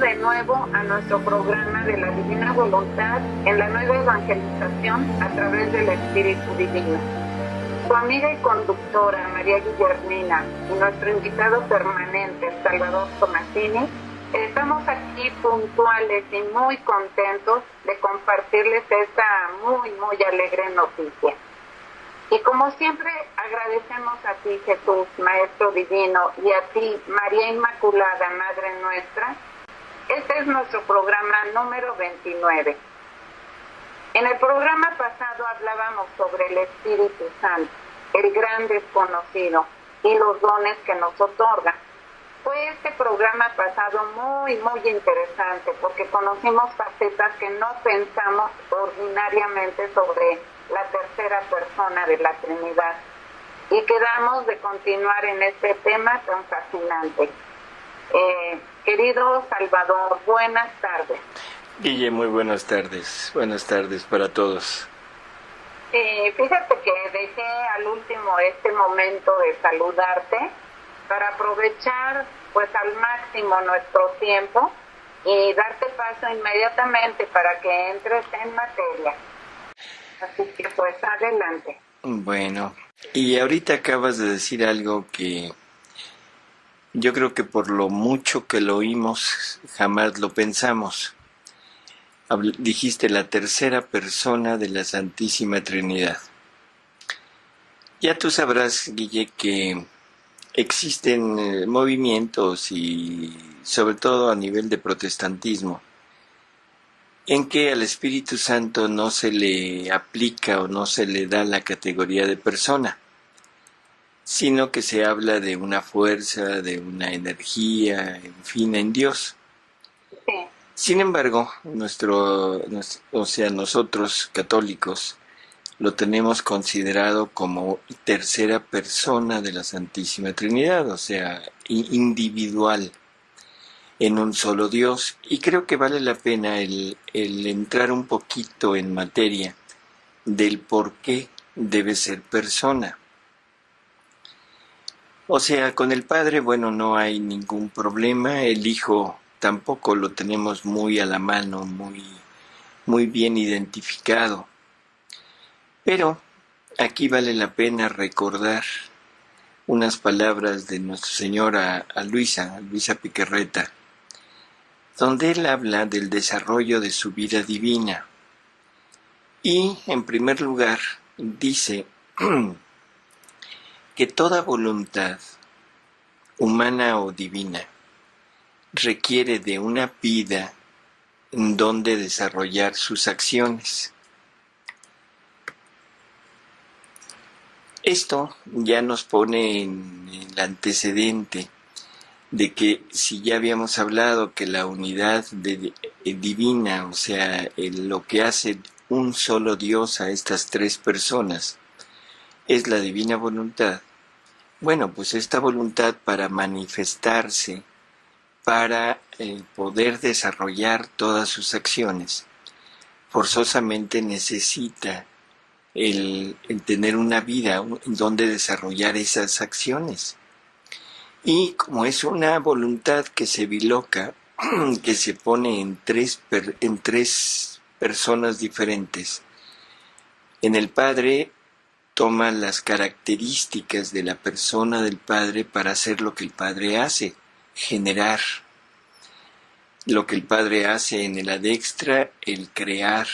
de nuevo a nuestro programa de la Divina Voluntad en la nueva evangelización a través del Espíritu Divino. Su amiga y conductora María Guillermina y nuestro invitado permanente Salvador Tomasini, estamos aquí puntuales y muy contentos de compartirles esta muy alegre noticia. Y como siempre, agradecemos a ti, Jesús, Maestro Divino, y a ti, María Inmaculada, Madre Nuestra. Este es nuestro programa número 29. En el programa pasado hablábamos sobre el Espíritu Santo, el gran desconocido, y los dones que nos otorga. Fue este programa pasado muy interesante, porque conocimos facetas que no pensamos ordinariamente sobre la tercera persona de la Trinidad, y quedamos de continuar en este tema tan fascinante. Querido Salvador, buenas tardes. Guille, muy buenas tardes para todos. Fíjate que dejé al último este momento de saludarte para aprovechar pues al máximo nuestro tiempo y darte paso inmediatamente para que entres en materia. Así que pues adelante. Bueno, y ahorita acabas de decir algo que yo creo que por lo mucho que lo oímos, jamás lo pensamos. Dijiste la tercera persona de la Santísima Trinidad. Ya tú sabrás, Guille, que existen movimientos y sobre todo a nivel de protestantismo, en que al Espíritu Santo no se le aplica o no se le da la categoría de persona, sino que se habla de una fuerza, de una energía, en fin, en Dios. Sí. Sin embargo, nosotros católicos lo tenemos considerado como tercera persona de la Santísima Trinidad, o sea, individual, en un solo Dios, y creo que vale la pena el entrar un poquito en materia del por qué debe ser persona. O sea, con el Padre, bueno, no hay ningún problema, el Hijo tampoco lo tenemos muy a la mano, muy bien identificado, pero aquí vale la pena recordar unas palabras de Nuestra Señora a Luisa Picarreta, donde él habla del desarrollo de su vida divina. Y, en primer lugar, dice que toda voluntad, humana o divina, requiere de una vida en donde desarrollar sus acciones. Esto ya nos pone en el antecedente de que si ya habíamos hablado que la unidad divina, o sea, lo que hace un solo Dios a estas tres personas, es la divina voluntad. Bueno, pues esta voluntad para manifestarse, para poder desarrollar todas sus acciones, forzosamente necesita el tener una vida en donde desarrollar esas acciones. Y como es una voluntad que se biloca, que se pone en tres personas diferentes, en el Padre toma las características de la persona del Padre para hacer lo que el Padre hace, generar. Lo que el Padre hace en el adextra, el crear,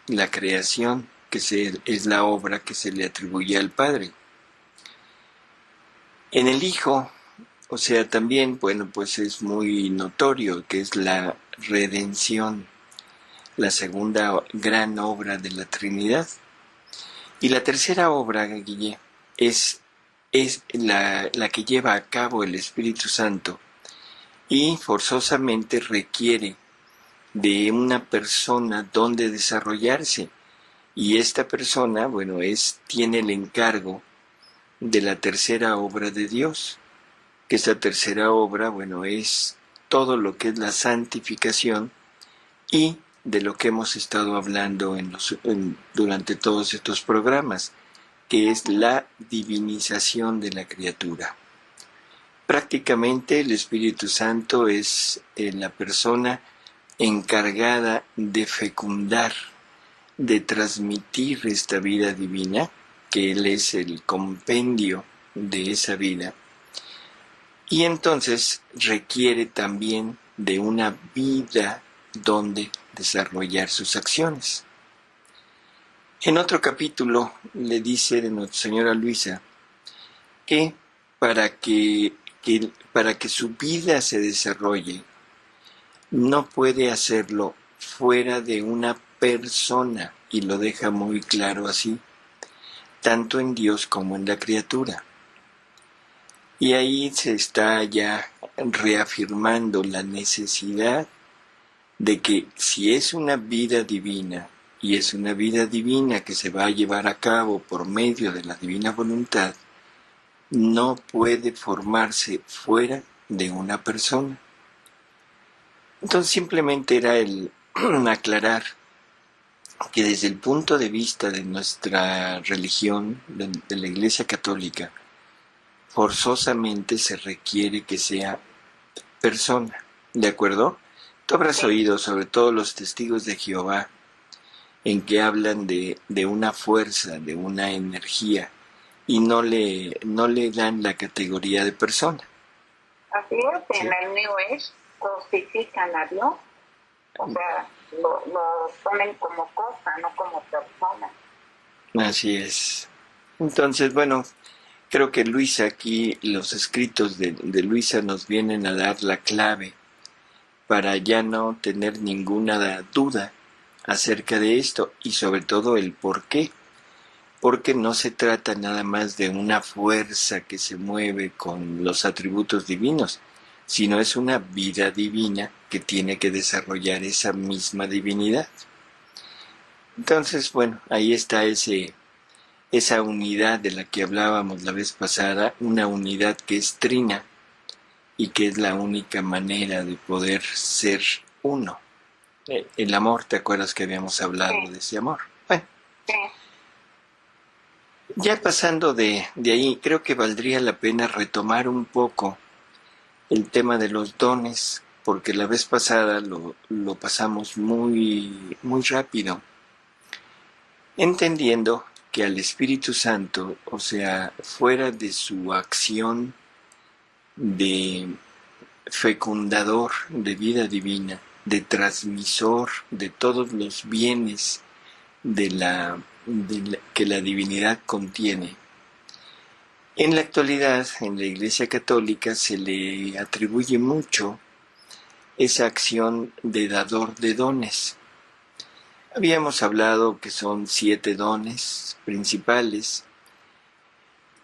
la creación, que es la obra que se le atribuye al Padre. En el Hijo, o sea, también, bueno, pues es muy notorio que es la redención, la segunda gran obra de la Trinidad. Y la tercera obra, Guille, es la que lleva a cabo el Espíritu Santo y forzosamente requiere de una persona donde desarrollarse. Y esta persona, bueno, tiene el encargo de la tercera obra de Dios, que esta tercera obra, bueno, es todo lo que es la santificación y de lo que hemos estado hablando durante todos estos programas, que es la divinización de la criatura. Prácticamente el Espíritu Santo es la persona encargada de fecundar, de transmitir esta vida divina, que Él es el compendio de esa vida, y entonces requiere también de una vida donde desarrollar sus acciones. En otro capítulo le dice de Nuestra Señora Luisa que para que su vida se desarrolle, no puede hacerlo fuera de una persona, y lo deja muy claro así, tanto en Dios como en la criatura. Y ahí se está ya reafirmando la necesidad de que si es una vida divina, y es una vida divina que se va a llevar a cabo por medio de la divina voluntad, no puede formarse fuera de una persona. Entonces simplemente era el aclarar que desde el punto de vista de nuestra religión, de la Iglesia Católica, forzosamente se requiere que sea persona, ¿de acuerdo? Tú habrás oído, sobre todo los testigos de Jehová, en que hablan de una fuerza, de una energía, y no le dan la categoría de persona. Así es, en el New Age cosifican a Dios, o sea, lo ponen como cosa, no como persona. Así es. Entonces, bueno, creo que Luisa aquí, los escritos de Luisa nos vienen a dar la clave para ya no tener ninguna duda acerca de esto, y sobre todo el por qué. Porque no se trata nada más de una fuerza que se mueve con los atributos divinos, sino es una vida divina que tiene que desarrollar esa misma divinidad. Entonces, bueno, ahí está esa unidad de la que hablábamos la vez pasada, una unidad que es trina y que es la única manera de poder ser uno. El amor, ¿te acuerdas que habíamos hablado de ese amor? Bueno. Sí. Ya pasando de ahí, creo que valdría la pena retomar un poco el tema de los dones, porque la vez pasada lo pasamos muy, muy rápido, entendiendo que al Espíritu Santo, o sea, fuera de su acción de fecundador de vida divina, de transmisor de todos los bienes que la divinidad contiene. En la actualidad, en la Iglesia Católica se le atribuye mucho esa acción de dador de dones. Habíamos hablado que son 7 dones principales,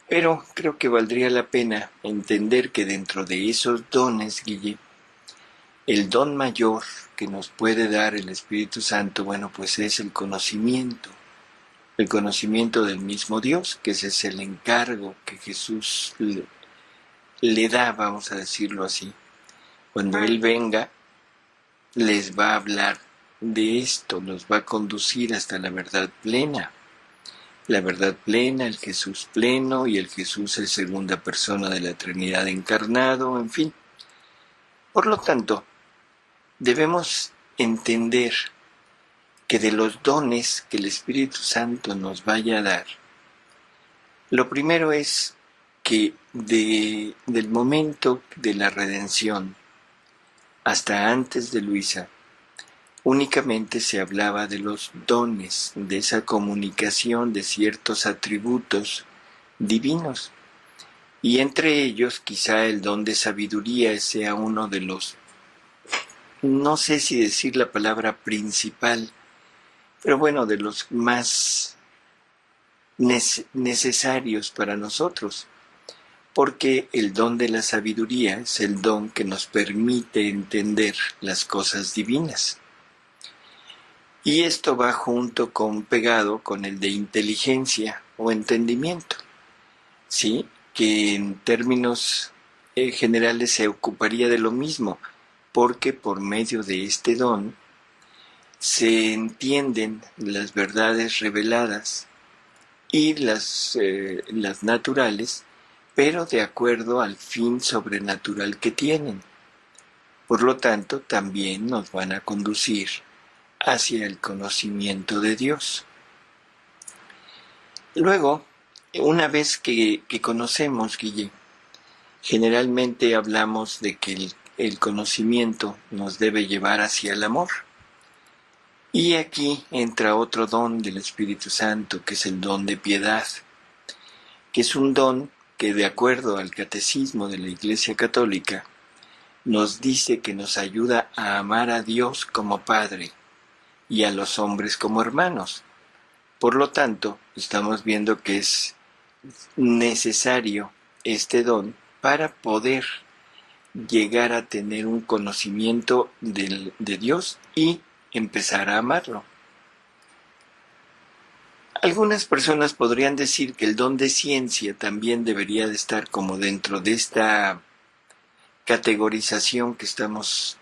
pero creo que valdría la pena entender que dentro de esos dones, Guille, el don mayor que nos puede dar el Espíritu Santo, bueno, pues es el conocimiento del mismo Dios, que ese es el encargo que Jesús le da, vamos a decirlo así. Cuando Él venga, les va a hablar de esto, los va a conducir hasta la verdad plena, el Jesús pleno y el Jesús en segunda persona de la Trinidad encarnado, en fin. Por lo tanto, debemos entender que de los dones que el Espíritu Santo nos vaya a dar, lo primero es que del momento de la redención hasta antes de Luisa, únicamente se hablaba de los dones, de esa comunicación de ciertos atributos divinos, y entre ellos quizá el don de sabiduría sea uno de los, no sé si decir la palabra principal, pero bueno, de los más necesarios para nosotros, porque el don de la sabiduría es el don que nos permite entender las cosas divinas. Y esto va pegado con el de inteligencia o entendimiento, ¿sí? Que en términos generales se ocuparía de lo mismo, porque por medio de este don se entienden las verdades reveladas y las naturales pero de acuerdo al fin sobrenatural que tienen. Por lo tanto, también nos van a conducir hacia el conocimiento de Dios. Luego, una vez que conocemos, Guille, generalmente hablamos de que el conocimiento nos debe llevar hacia el amor. Y aquí entra otro don del Espíritu Santo, que es el don de piedad, que es un don que, de acuerdo al Catecismo de la Iglesia Católica, nos dice que nos ayuda a amar a Dios como Padre y a los hombres como hermanos. Por lo tanto, estamos viendo que es necesario este don para poder llegar a tener un conocimiento de Dios y empezar a amarlo. Algunas personas podrían decir que el don de ciencia también debería de estar como dentro de esta categorización que estamos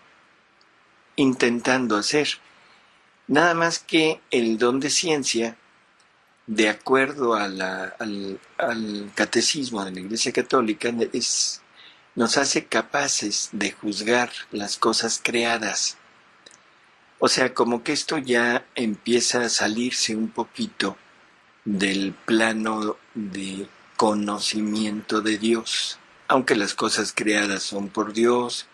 intentando hacer. Nada más que el don de ciencia, de acuerdo a al catecismo de la Iglesia Católica, nos hace capaces de juzgar las cosas creadas. O sea, como que esto ya empieza a salirse un poquito del plano de conocimiento de Dios. Aunque las cosas creadas son por Dios,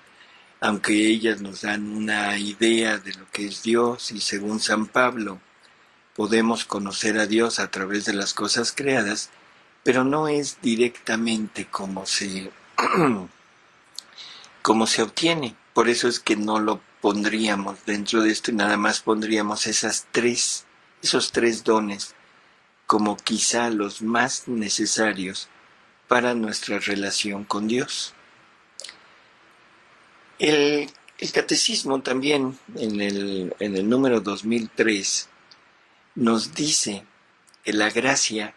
aunque ellas nos dan una idea de lo que es Dios, y según San Pablo, podemos conocer a Dios a través de las cosas creadas, pero no es directamente como se obtiene. Por eso es que no lo pondríamos dentro de esto y nada más pondríamos esos tres dones como quizá los más necesarios para nuestra relación con Dios. El catecismo también, en el número 2003, nos dice que la gracia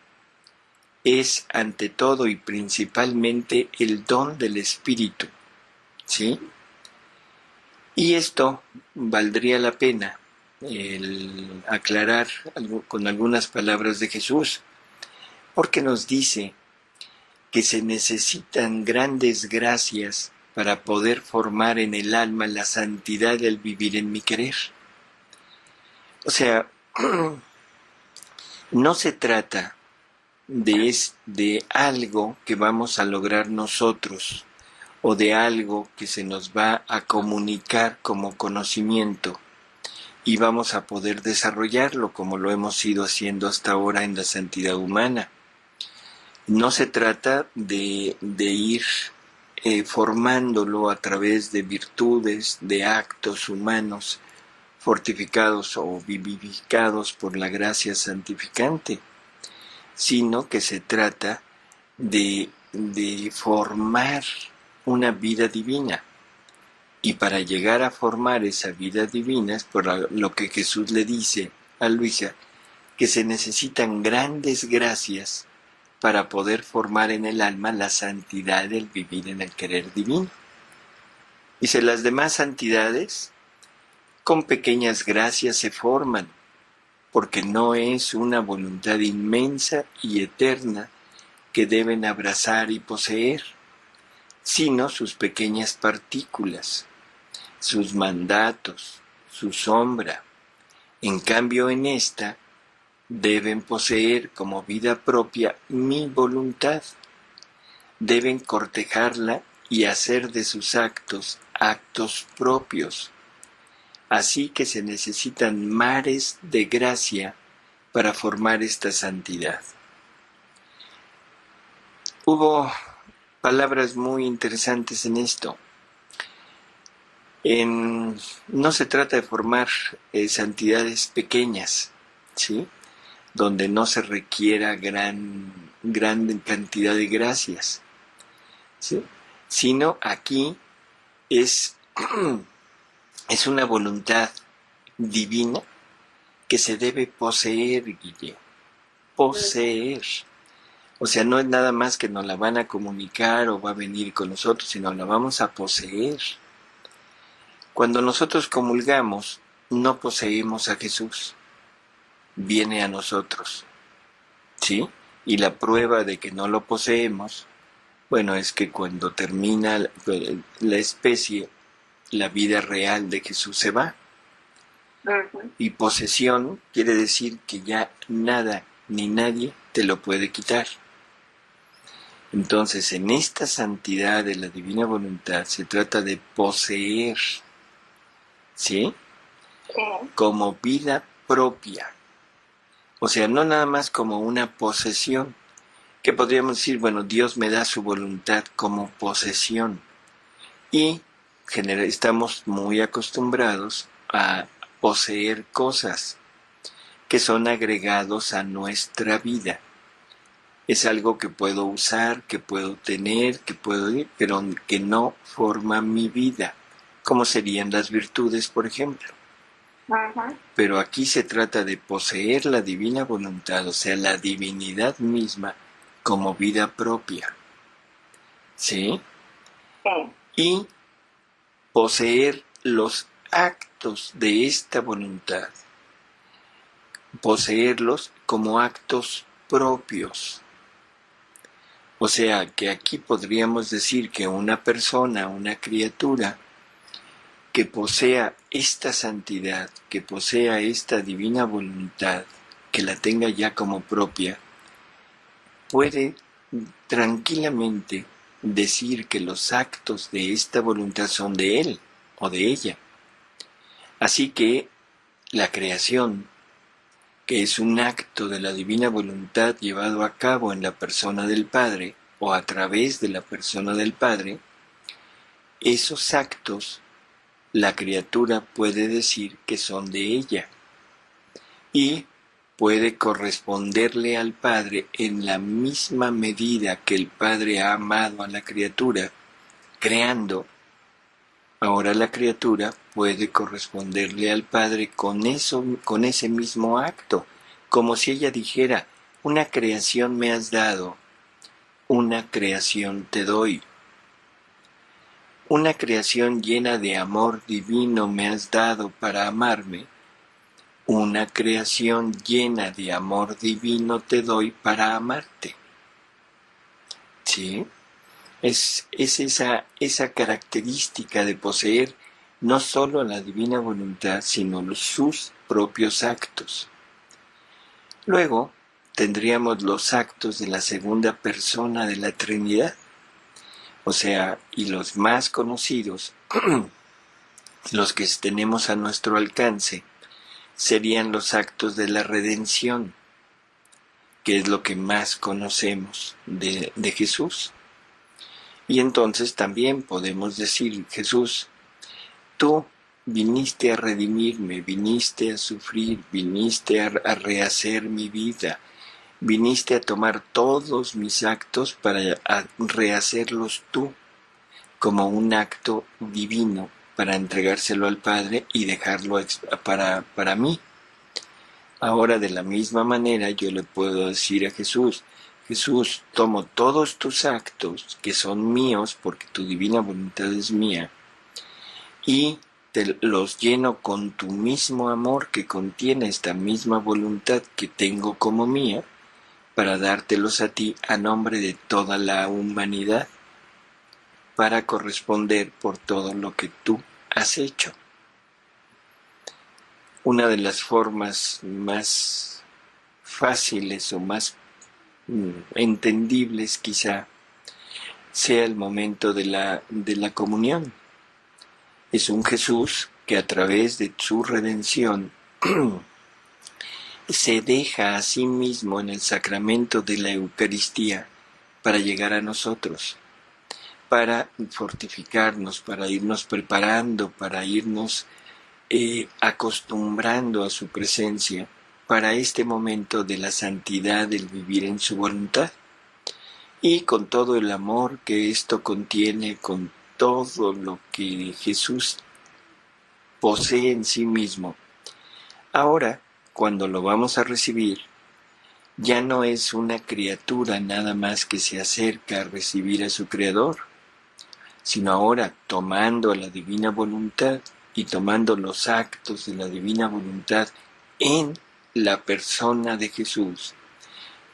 es ante todo y principalmente el don del Espíritu, ¿sí? Y esto valdría la pena el aclarar con algunas palabras de Jesús, porque nos dice que se necesitan grandes gracias para poder formar en el alma la santidad del vivir en mi querer. O sea, no se trata de algo que vamos a lograr nosotros o de algo que se nos va a comunicar como conocimiento y vamos a poder desarrollarlo como lo hemos ido haciendo hasta ahora en la santidad humana. No se trata de ir formándolo a través de virtudes, de actos humanos fortificados o vivificados por la gracia santificante, sino que se trata de formar una vida divina. Y para llegar a formar esa vida divina es por lo que Jesús le dice a Luisa, que se necesitan grandes gracias para poder formar en el alma la santidad del vivir en el querer divino. Dice, las demás santidades con pequeñas gracias se forman, porque no es una voluntad inmensa y eterna que deben abrazar y poseer, sino sus pequeñas partículas, sus mandatos, su sombra. En cambio, en esta deben poseer como vida propia mi voluntad, deben cortejarla y hacer de sus actos propios. Así que se necesitan mares de gracia para formar esta santidad. Hubo palabras muy interesantes en esto. No se trata de formar santidades pequeñas, ¿sí?, donde no se requiera gran cantidad de gracias, ¿sí?, sino aquí es una voluntad divina que se debe poseer, Guille, poseer. O sea, no es nada más que nos la van a comunicar o va a venir con nosotros, sino la vamos a poseer. Cuando nosotros comulgamos, no poseemos a Jesús, viene a nosotros, ¿sí? Y la prueba de que no lo poseemos Bueno, es que cuando termina la especie, la vida real de Jesús se va. Y posesión quiere decir que ya nada ni nadie te lo puede quitar. Entonces, en esta santidad de la divina voluntad se trata de poseer, ¿sí? Como vida propia. O sea, no nada más como una posesión, que podríamos decir, bueno, Dios me da su voluntad como posesión. Y estamos muy acostumbrados a poseer cosas que son agregados a nuestra vida. Es algo que puedo usar, que puedo tener, pero que no forma mi vida, como serían las virtudes, por ejemplo. Pero aquí se trata de poseer la divina voluntad, o sea, la divinidad misma, como vida propia. ¿Sí? Y poseer los actos de esta voluntad, poseerlos como actos propios. O sea, que aquí podríamos decir que una persona, una criatura, que posea esta santidad, que posea esta divina voluntad, que la tenga ya como propia, puede tranquilamente decir que los actos de esta voluntad son de él o de ella. Así que la creación, que es un acto de la divina voluntad llevado a cabo en la persona del Padre o a través de la persona del Padre, esos actos la criatura puede decir que son de ella y puede corresponderle al Padre en la misma medida que el Padre ha amado a la criatura, creando. Ahora la criatura puede corresponderle al Padre con ese mismo acto, como si ella dijera, una creación me has dado, una creación te doy. Una creación llena de amor divino me has dado para amarme, una creación llena de amor divino te doy para amarte. ¿Sí? Es esa característica de poseer no solo la divina voluntad, sino sus propios actos. Luego tendríamos los actos de la segunda persona de la Trinidad, o sea, y los más conocidos, los que tenemos a nuestro alcance, serían los actos de la redención, que es lo que más conocemos de Jesús. Y entonces también podemos decir, Jesús, tú viniste a redimirme, viniste a sufrir, viniste a rehacer mi vida, viniste a tomar todos mis actos para rehacerlos tú, como un acto divino, para entregárselo al Padre y dejarlo para mí. Ahora, de la misma manera, yo le puedo decir a Jesús, Jesús, tomo todos tus actos, que son míos, porque tu divina voluntad es mía, y te los lleno con tu mismo amor que contiene esta misma voluntad que tengo como mía, para dártelos a ti a nombre de toda la humanidad, para corresponder por todo lo que tú has hecho. Una de las formas más fáciles o más entendibles quizá sea el momento de la comunión. Es un Jesús que a través de su redención se deja a sí mismo en el sacramento de la Eucaristía para llegar a nosotros, para fortificarnos, para irnos preparando, para irnos acostumbrando a su presencia, para este momento de la santidad del vivir en su voluntad. Y con todo el amor que esto contiene, con todo lo que Jesús posee en sí mismo, ahora, cuando lo vamos a recibir, ya no es una criatura nada más que se acerca a recibir a su Creador, sino ahora tomando la divina voluntad y tomando los actos de la divina voluntad en la persona de Jesús,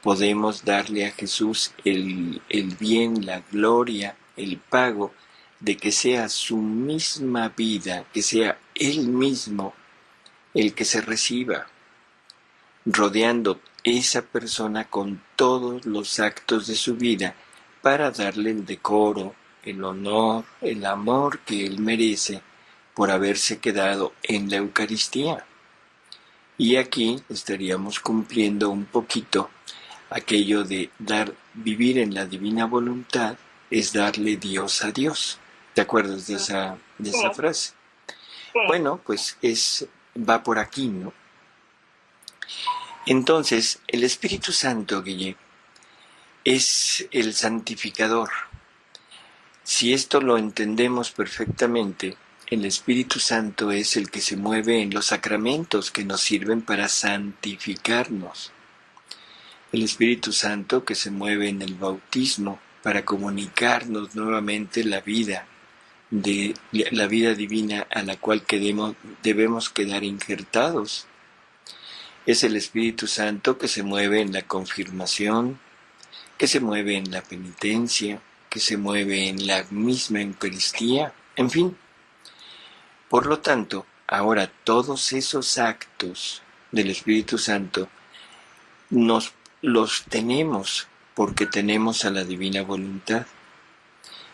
podemos darle a Jesús el bien, la gloria, el pago de que sea su misma vida, que sea Él mismo el que se reciba, rodeando esa persona con todos los actos de su vida para darle el decoro, el honor, el amor que Él merece por haberse quedado en la Eucaristía. Y aquí estaríamos cumpliendo un poquito aquello de vivir en la divina voluntad es darle Dios a Dios. ¿Te acuerdas de esa frase? Sí. Bueno, pues va por aquí, ¿no? Entonces, el Espíritu Santo, Guille, es el santificador. Si esto lo entendemos perfectamente, el Espíritu Santo es el que se mueve en los sacramentos que nos sirven para santificarnos. El Espíritu Santo que se mueve en el bautismo para comunicarnos nuevamente la vida divina a la cual debemos quedar injertados. Es el Espíritu Santo que se mueve en la confirmación, que se mueve en la penitencia, que se mueve en la misma Eucaristía, en fin. Por lo tanto, ahora todos esos actos del Espíritu Santo los tenemos porque tenemos a la divina voluntad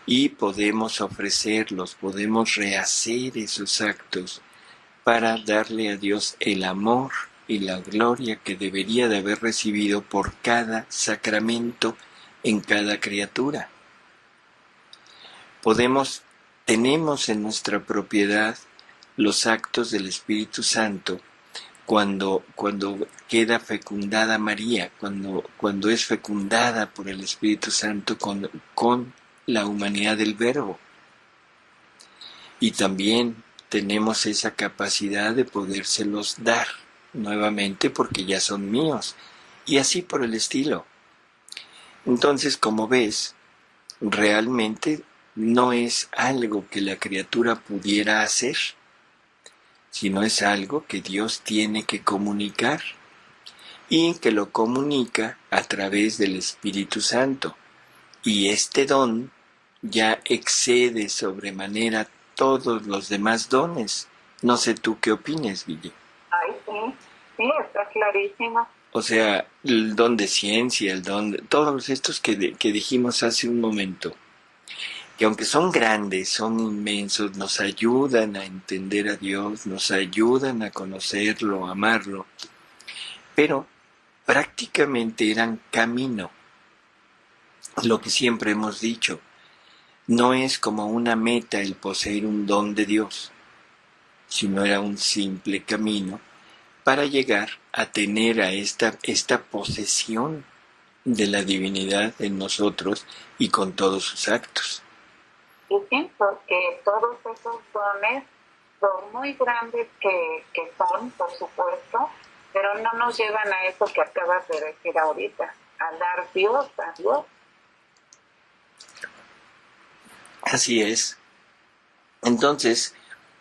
y podemos ofrecerlos, podemos rehacer esos actos para darle a Dios el amor y la gloria que debería de haber recibido por cada sacramento en cada criatura. Tenemos en nuestra propiedad los actos del Espíritu Santo cuando queda fecundada María, cuando es fecundada por el Espíritu Santo con la humanidad del Verbo. Y también tenemos esa capacidad de podérselos dar nuevamente porque ya son míos, y así por el estilo. Entonces, como ves, realmente no es algo que la criatura pudiera hacer, sino es algo que Dios tiene que comunicar y que lo comunica a través del Espíritu Santo. Y este don ya excede sobremanera todos los demás dones. No sé tú qué opines, Guille. Ay, sí, está clarísimo. O sea, el don de ciencia, todos estos que dijimos hace un momento, que aunque son grandes, son inmensos, nos ayudan a entender a Dios, nos ayudan a conocerlo, a amarlo, pero prácticamente eran camino. Lo que siempre hemos dicho, no es como una meta el poseer un don de Dios, sino era un simple camino para llegar a tener a esta posesión de la divinidad en nosotros y con todos sus actos. Y sí, porque todos esos dones son muy grandes que son, por supuesto, pero no nos llevan a eso que acabas de decir ahorita, a dar Dios a Dios. Así es. Entonces,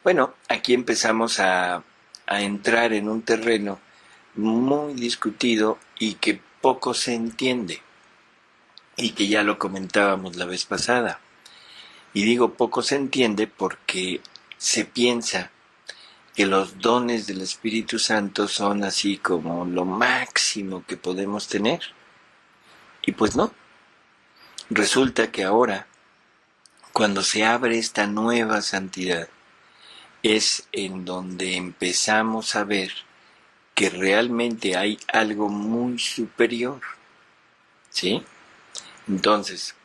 bueno, aquí empezamos a entrar en un terreno muy discutido y que poco se entiende, y que ya lo comentábamos la vez pasada. Y digo poco se entiende porque se piensa que los dones del Espíritu Santo son así como lo máximo que podemos tener. Y pues no. Resulta que ahora, cuando se abre esta nueva santidad, es en donde empezamos a ver que realmente hay algo muy superior. ¿Sí? Entonces,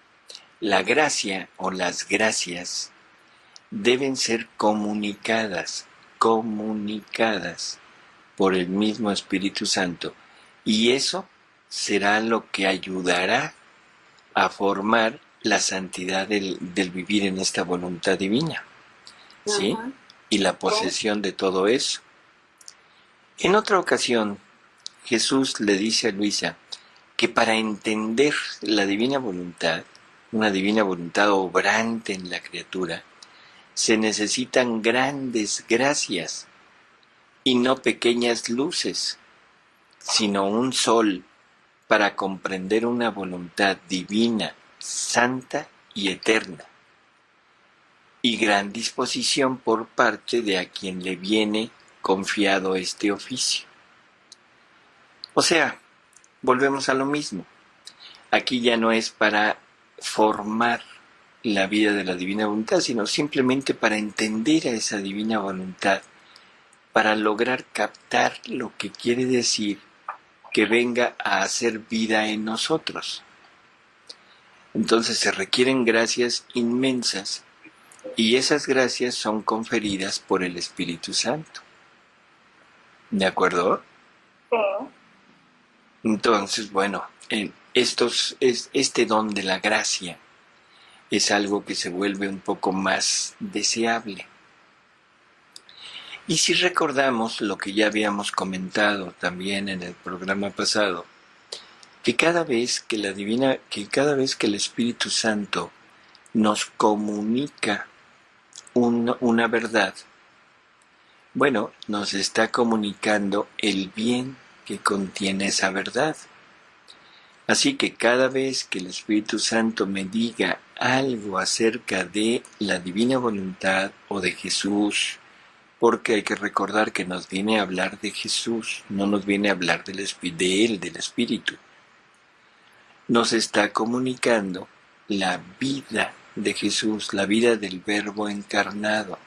la gracia o las gracias deben ser comunicadas por el mismo Espíritu Santo, y eso será lo que ayudará a formar la santidad del vivir en esta voluntad divina, ¿sí? Uh-huh. Y la posesión de todo eso. En otra ocasión, Jesús le dice a Luisa que para entender la divina voluntad, una divina voluntad obrante en la criatura, se necesitan grandes gracias y no pequeñas luces, sino un sol para comprender una voluntad divina, santa y eterna, y gran disposición por parte de a quien le viene confiado este oficio. O sea, volvemos a lo mismo. Aquí ya no es para formar la vida de la divina voluntad, sino simplemente para entender a esa divina voluntad, para lograr captar lo que quiere decir que venga a hacer vida en nosotros. Entonces se requieren gracias inmensas y esas gracias son conferidas por el Espíritu Santo. ¿De acuerdo? Sí. Entonces, bueno, este don de la gracia es algo que se vuelve un poco más deseable. Y si recordamos lo que ya habíamos comentado también en el programa pasado, que cada vez que el Espíritu Santo nos comunica una verdad, bueno, nos está comunicando el bien que contiene esa verdad. Así que cada vez que el Espíritu Santo me diga algo acerca de la divina voluntad o de Jesús, porque hay que recordar que nos viene a hablar de Jesús, no nos viene a hablar de Él, del Espíritu. Nos está comunicando la vida de Jesús, la vida del Verbo encarnado,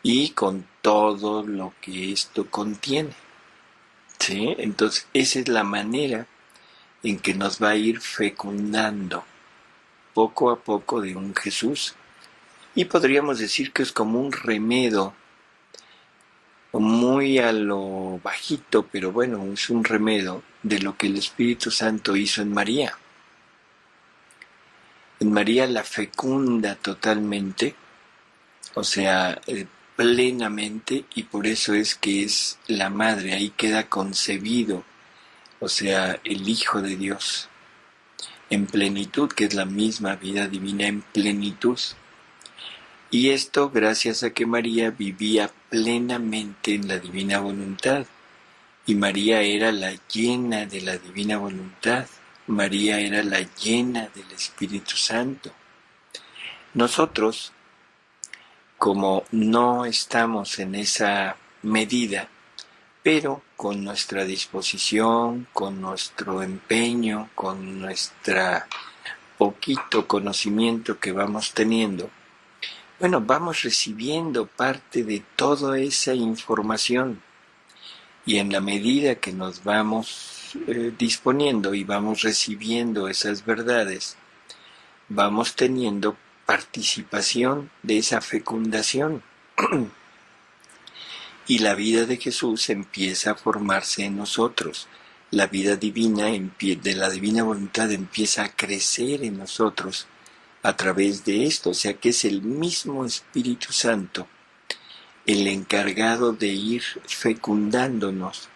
y con todo lo que esto contiene. ¿Sí? Entonces, esa es la manera en que nos va a ir fecundando poco a poco de un Jesús. Y podríamos decir que es como un remedo, muy a lo bajito, pero bueno, es un remedo de lo que el Espíritu Santo hizo en María. En María la fecunda totalmente, o sea, plenamente, y por eso es que es la madre, ahí queda concebido, o sea, el Hijo de Dios, en plenitud, que es la misma vida divina en plenitud. Y esto gracias a que María vivía plenamente en la divina voluntad. Y María era la llena de la divina voluntad. María era la llena del Espíritu Santo. Nosotros, como no estamos en esa medida, pero con nuestra disposición, con nuestro empeño, con nuestro poquito conocimiento que vamos teniendo, bueno, vamos recibiendo parte de toda esa información y en la medida que nos vamos disponiendo y vamos recibiendo esas verdades, vamos teniendo participación de esa fecundación y la vida de Jesús empieza a formarse en nosotros. La vida divina de la divina voluntad empieza a crecer en nosotros a través de esto, o sea que es el mismo Espíritu Santo el encargado de ir fecundándonos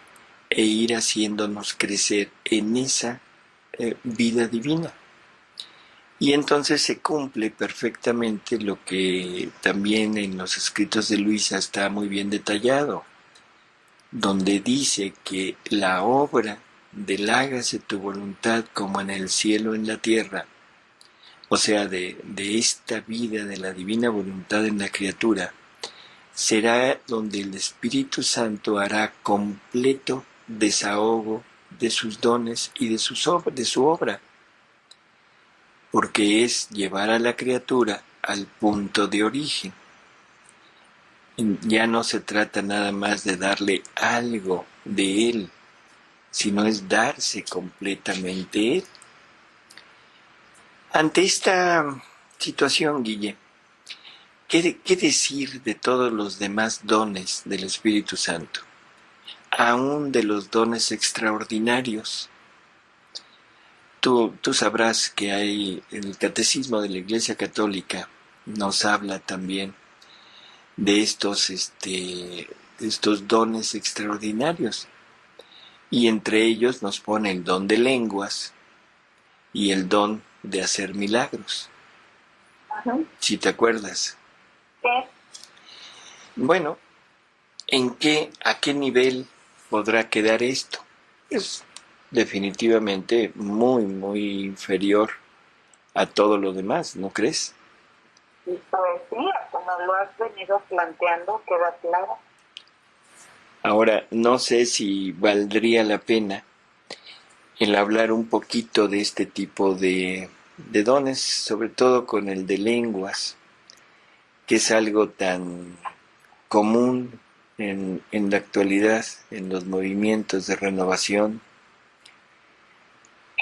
e ir haciéndonos crecer en esa vida divina. Y entonces se cumple perfectamente lo que también en los escritos de Luisa está muy bien detallado, donde dice que la obra del hágase tu voluntad como en el cielo en la tierra, o sea, de esta vida de la divina voluntad en la criatura, será donde el Espíritu Santo hará completo desahogo de sus dones y de su obra, porque es llevar a la criatura al punto de origen. Ya no se trata nada más de darle algo de Él, sino es darse completamente Él. Ante esta situación, Guille, ¿qué decir de todos los demás dones del Espíritu Santo? Aún de los dones extraordinarios. Tú sabrás que hay el Catecismo de la Iglesia Católica, nos habla también de estos dones extraordinarios. Y entre ellos nos pone el don de lenguas y el don de hacer milagros. Si te acuerdas. Sí. Bueno, ¿a qué nivel podrá quedar esto? Pues definitivamente muy, muy inferior a todo lo demás, ¿no crees? Y pues sí, como lo has venido planteando, queda claro. Ahora, no sé si valdría la pena el hablar un poquito de este tipo de dones, sobre todo con el de lenguas, que es algo tan común en la actualidad, en los movimientos de renovación.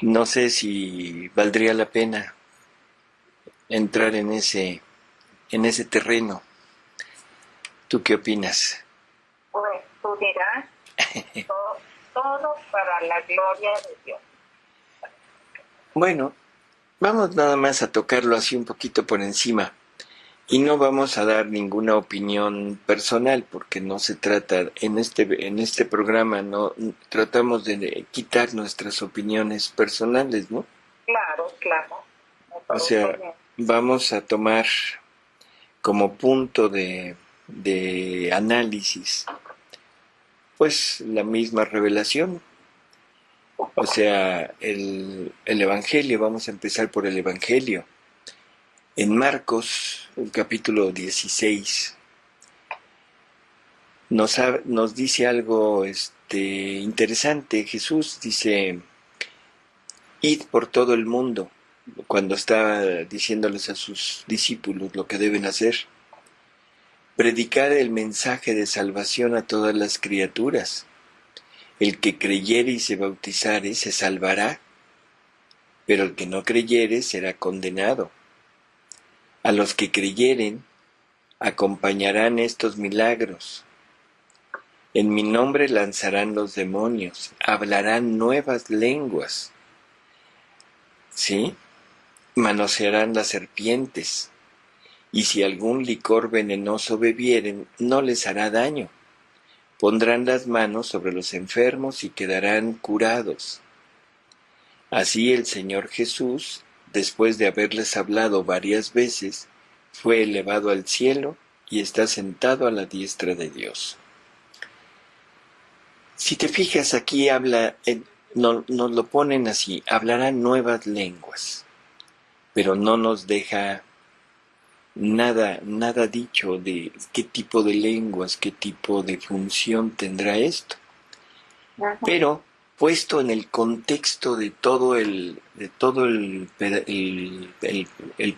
No sé si valdría la pena entrar en ese terreno. ¿Tú qué opinas? Pues tú dirás, todo para la gloria de Dios. Bueno, vamos nada más a tocarlo así un poquito por encima y no vamos a dar ninguna opinión personal porque no se trata, en este programa no tratamos de quitar nuestras opiniones personales, ¿no? Claro, claro. O sea, vamos a tomar como punto de análisis pues la misma revelación. O sea, el Evangelio, vamos a empezar por el Evangelio. En Marcos, el capítulo 16, nos dice algo interesante. Jesús dice, id por todo el mundo, cuando está diciéndoles a sus discípulos lo que deben hacer. Predicar el mensaje de salvación a todas las criaturas. El que creyere y se bautizare se salvará, pero el que no creyere será condenado. A los que creyeren acompañarán estos milagros. En mi nombre lanzarán los demonios, hablarán nuevas lenguas, ¿sí? Manosearán las serpientes, y si algún licor venenoso bebieren, no les hará daño. Pondrán las manos sobre los enfermos y quedarán curados. Así el Señor Jesús, después de haberles hablado varias veces, fue elevado al cielo y está sentado a la diestra de Dios. Si te fijas, aquí nos lo ponen así, hablarán nuevas lenguas, pero no nos deja nada dicho de qué tipo de lenguas, qué tipo de función tendrá esto. Ajá. Pero puesto en el contexto de todo el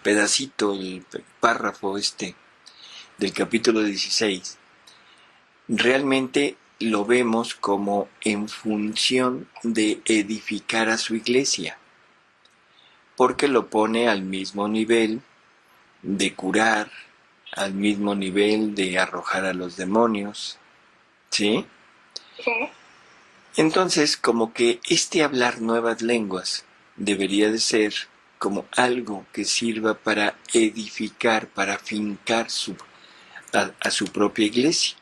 pedacito, el párrafo del capítulo 16, realmente lo vemos como en función de edificar a su iglesia, porque lo pone al mismo nivel de curar, al mismo nivel de arrojar a los demonios, ¿sí? Sí. Entonces, como que hablar nuevas lenguas debería de ser como algo que sirva para edificar, para fincar a su propia iglesia.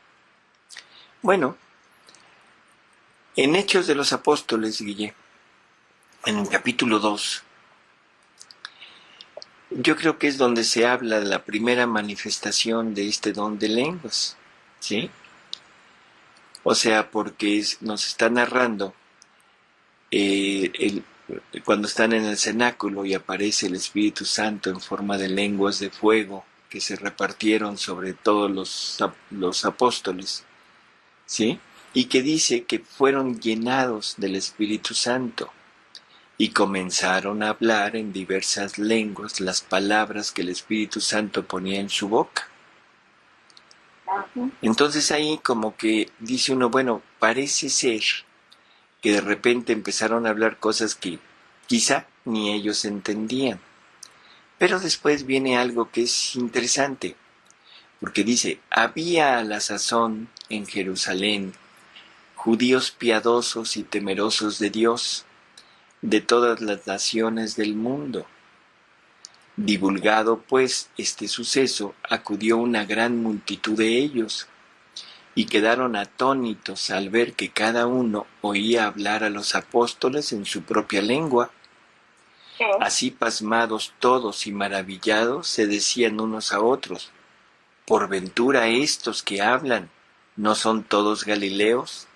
Bueno, en Hechos de los Apóstoles, Guille, en el capítulo 2, yo creo que es donde se habla de la primera manifestación de este don de lenguas, ¿sí? O sea, porque nos está narrando cuando están en el cenáculo y aparece el Espíritu Santo en forma de lenguas de fuego que se repartieron sobre todos los apóstoles, ¿sí? Y que dice que fueron llenados del Espíritu Santo y comenzaron a hablar en diversas lenguas las palabras que el Espíritu Santo ponía en su boca. Entonces ahí como que dice uno, bueno, parece ser que de repente empezaron a hablar cosas que quizá ni ellos entendían. Pero después viene algo que es interesante, porque dice, había a la sazón en Jerusalén judíos piadosos y temerosos de Dios, de todas las naciones del mundo. Divulgado pues este suceso, acudió una gran multitud de ellos, y quedaron atónitos al ver que cada uno oía hablar a los apóstoles en su propia lengua. Sí. Así pasmados todos y maravillados se decían unos a otros, ¿por ventura estos que hablan no son todos galileos,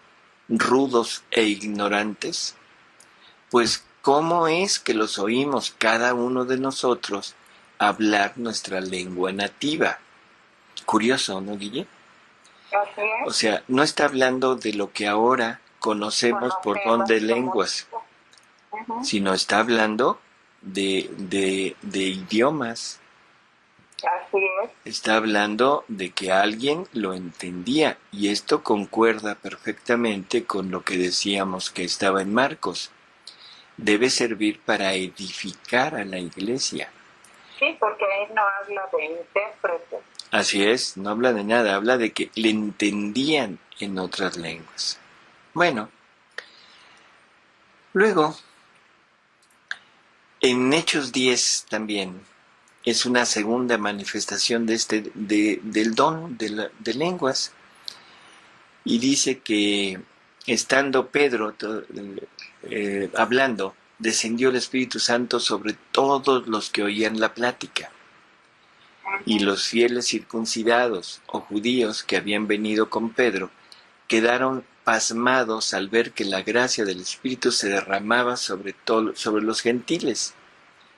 rudos e ignorantes? Pues, ¿cómo es que los oímos cada uno de nosotros hablar nuestra lengua nativa? Curioso, ¿no, Guille? Así O es. sea, no está hablando de lo que ahora conocemos por don de lenguas, sino está hablando de idiomas. Así es. Está hablando de que alguien lo entendía, y esto concuerda perfectamente con lo que decíamos que estaba en Marcos. Debe servir para edificar a la iglesia. Sí, porque ahí no habla de intérprete. Así es, no habla de nada, habla de que le entendían en otras lenguas. Bueno, luego, en Hechos 10 también es una segunda manifestación del don de lenguas, y dice que estando Pedro hablando, descendió el Espíritu Santo sobre todos los que oían la plática. Y los fieles circuncidados o judíos que habían venido con Pedro quedaron pasmados al ver que la gracia del Espíritu se derramaba sobre los gentiles.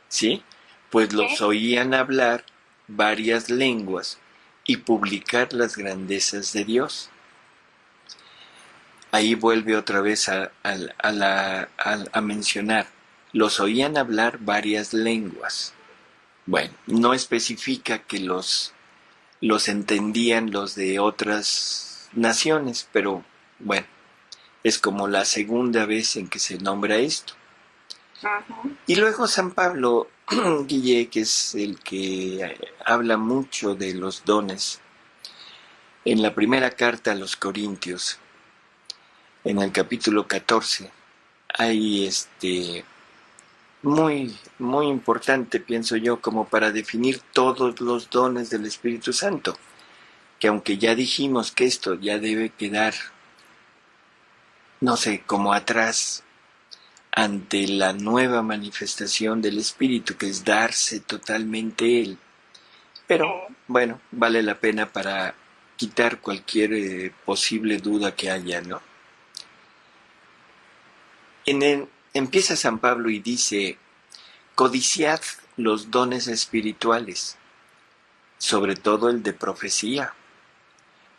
¿Sí? Pues los oían hablar varias lenguas y publicar las grandezas de Dios. Ahí vuelve otra vez a mencionar, los oían hablar varias lenguas. Bueno, no especifica que los entendían los de otras naciones, pero bueno, es como la segunda vez en que se nombra esto. Y luego San Pablo, Guille, que es el que habla mucho de los dones, en la primera carta a los Corintios, en el capítulo 14, hay muy, muy importante, pienso yo, como para definir todos los dones del Espíritu Santo, que aunque ya dijimos que esto ya debe quedar, no sé, como atrás, ante la nueva manifestación del Espíritu, que es darse totalmente Él. Pero, bueno, vale la pena para quitar cualquier posible duda que haya, ¿no? Empieza San Pablo y dice, codiciad los dones espirituales, sobre todo el de profecía,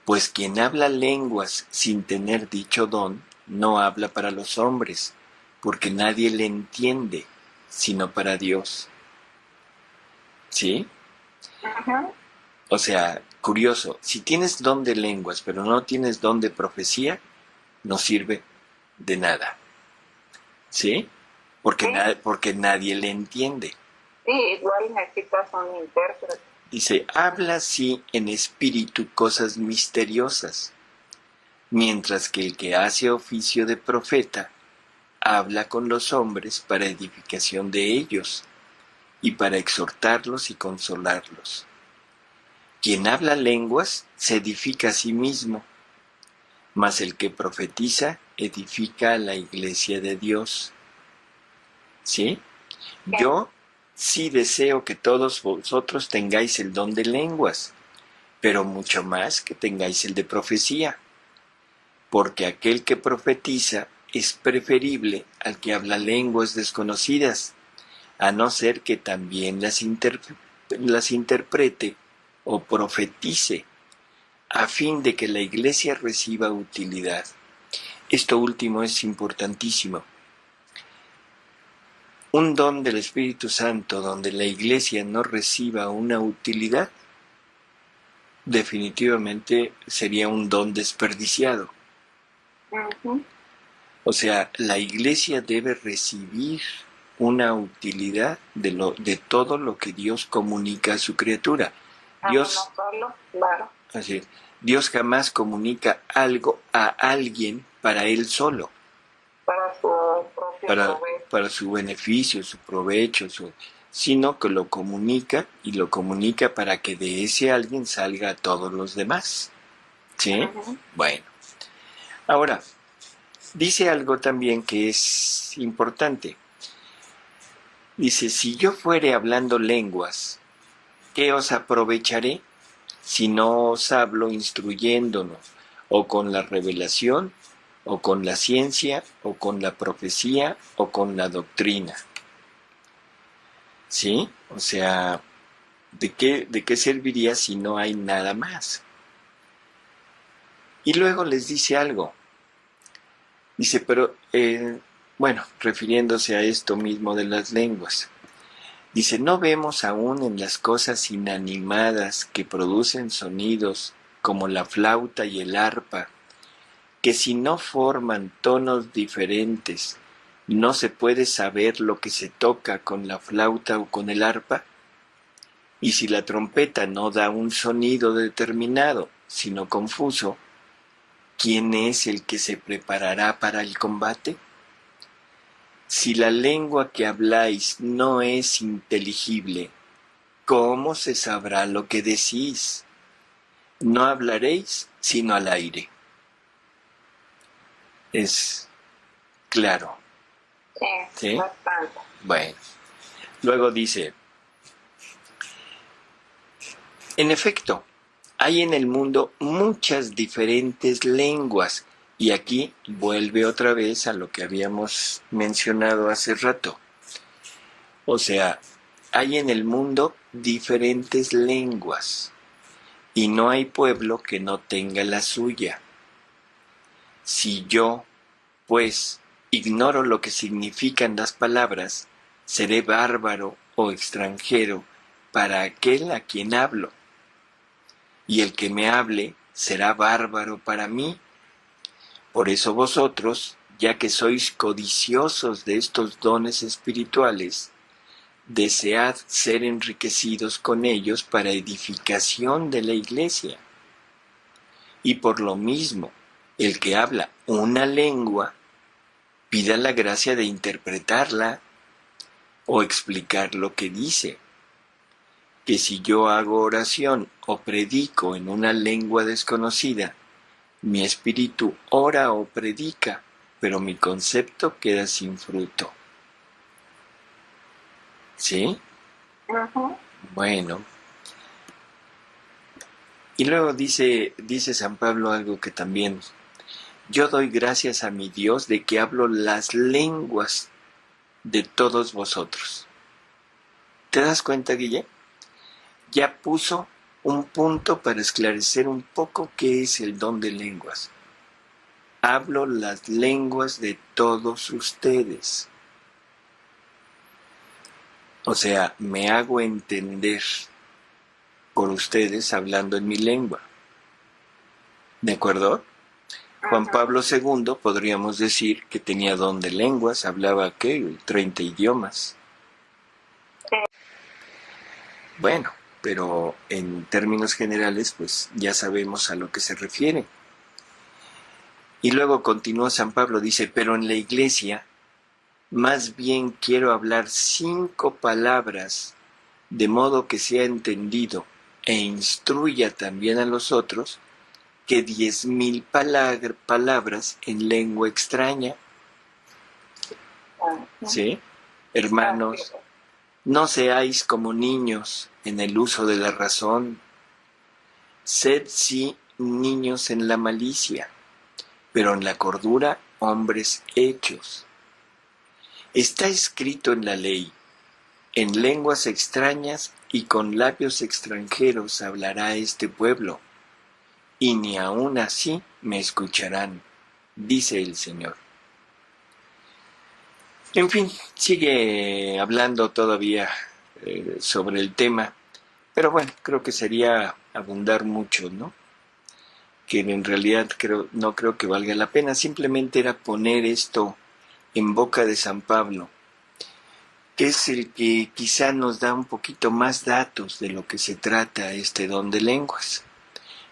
pues quien habla lenguas sin tener dicho don, no habla para los hombres, porque nadie le entiende, sino para Dios. ¿Sí? O sea, curioso, si tienes don de lenguas, pero no tienes don de profecía, no sirve de nada. ¿Sí? Porque nadie le entiende. Sí, igual necesitas un intérprete. Dice, habla sí en espíritu cosas misteriosas, mientras que el que hace oficio de profeta habla con los hombres para edificación de ellos y para exhortarlos y consolarlos. Quien habla lenguas se edifica a sí mismo, mas el que profetiza edifica a la iglesia de Dios. ¿Sí? Yo sí deseo que todos vosotros tengáis el don de lenguas, pero mucho más que tengáis el de profecía, porque aquel que profetiza es preferible al que habla lenguas desconocidas, a no ser que también las interprete o profetice, a fin de que la iglesia reciba utilidad. Esto último es importantísimo. Un don del Espíritu Santo donde la iglesia no reciba una utilidad, definitivamente sería un don desperdiciado. O sea, la iglesia debe recibir una utilidad de todo lo que Dios comunica a su criatura. Dios, claro. Así es, Dios jamás comunica algo a alguien para él solo. Para su propio provecho. Para su beneficio, su provecho, sino que lo comunica, y lo comunica para que de ese alguien salga a todos los demás. ¿Sí? Bueno. Ahora, dice algo también que es importante. Dice, si yo fuere hablando lenguas, ¿qué os aprovecharé si no os hablo instruyéndonos o con la revelación o con la ciencia, o con la profecía, o con la doctrina. ¿Sí? O sea, ¿de qué serviría si no hay nada más? Y luego les dice algo. Dice, pero, bueno, refiriéndose a esto mismo de las lenguas. Dice, ¿no vemos aún en las cosas inanimadas que producen sonidos como la flauta y el arpa, que si no forman tonos diferentes, no se puede saber lo que se toca con la flauta o con el arpa? Y si la trompeta no da un sonido determinado, sino confuso, ¿quién es el que se preparará para el combate? Si la lengua que habláis no es inteligible, ¿cómo se sabrá lo que decís? No hablaréis sino al aire. Es claro. Sí, bastante. Bueno, luego dice, en efecto, hay en el mundo muchas diferentes lenguas, y aquí vuelve otra vez a lo que habíamos mencionado hace rato. O sea, hay en el mundo diferentes lenguas, y no hay pueblo que no tenga la suya. Si yo, pues, ignoro lo que significan las palabras, seré bárbaro o extranjero para aquel a quien hablo, y el que me hable será bárbaro para mí. Por eso vosotros, ya que sois codiciosos de estos dones espirituales, desead ser enriquecidos con ellos para edificación de la iglesia. Y por lo mismo, el que habla una lengua, pida la gracia de interpretarla o explicar lo que dice. Que si yo hago oración o predico en una lengua desconocida, mi espíritu ora o predica, pero mi concepto queda sin fruto. ¿Sí? Uh-huh. Bueno. Y luego dice San Pablo algo que también, yo doy gracias a mi Dios de que hablo las lenguas de todos vosotros. ¿Te das cuenta, Guille? Ya puso un punto para esclarecer un poco qué es el don de lenguas. Hablo las lenguas de todos ustedes. O sea, me hago entender por ustedes hablando en mi lengua. ¿De acuerdo? Juan Pablo II podríamos decir que tenía don de lenguas, hablaba, ¿qué? 30 idiomas. Bueno, pero en términos generales, pues ya sabemos a lo que se refiere. Y luego continúa San Pablo, dice, pero en la iglesia, más bien quiero hablar 5 palabras, de modo que sea entendido e instruya también a los otros, que 10,000 palabras en lengua extraña. ¿Sí? Hermanos, no seáis como niños en el uso de la razón. Sed sí niños en la malicia, pero en la cordura hombres hechos. Está escrito en la ley, en lenguas extrañas y con labios extranjeros hablará este pueblo, y ni aun así me escucharán, dice el Señor. En fin, sigue hablando todavía sobre el tema, pero bueno, creo que sería abundar mucho, ¿no? Que en realidad no creo que valga la pena, simplemente era poner esto en boca de San Pablo, que es el que quizá nos da un poquito más datos de lo que se trata este don de lenguas,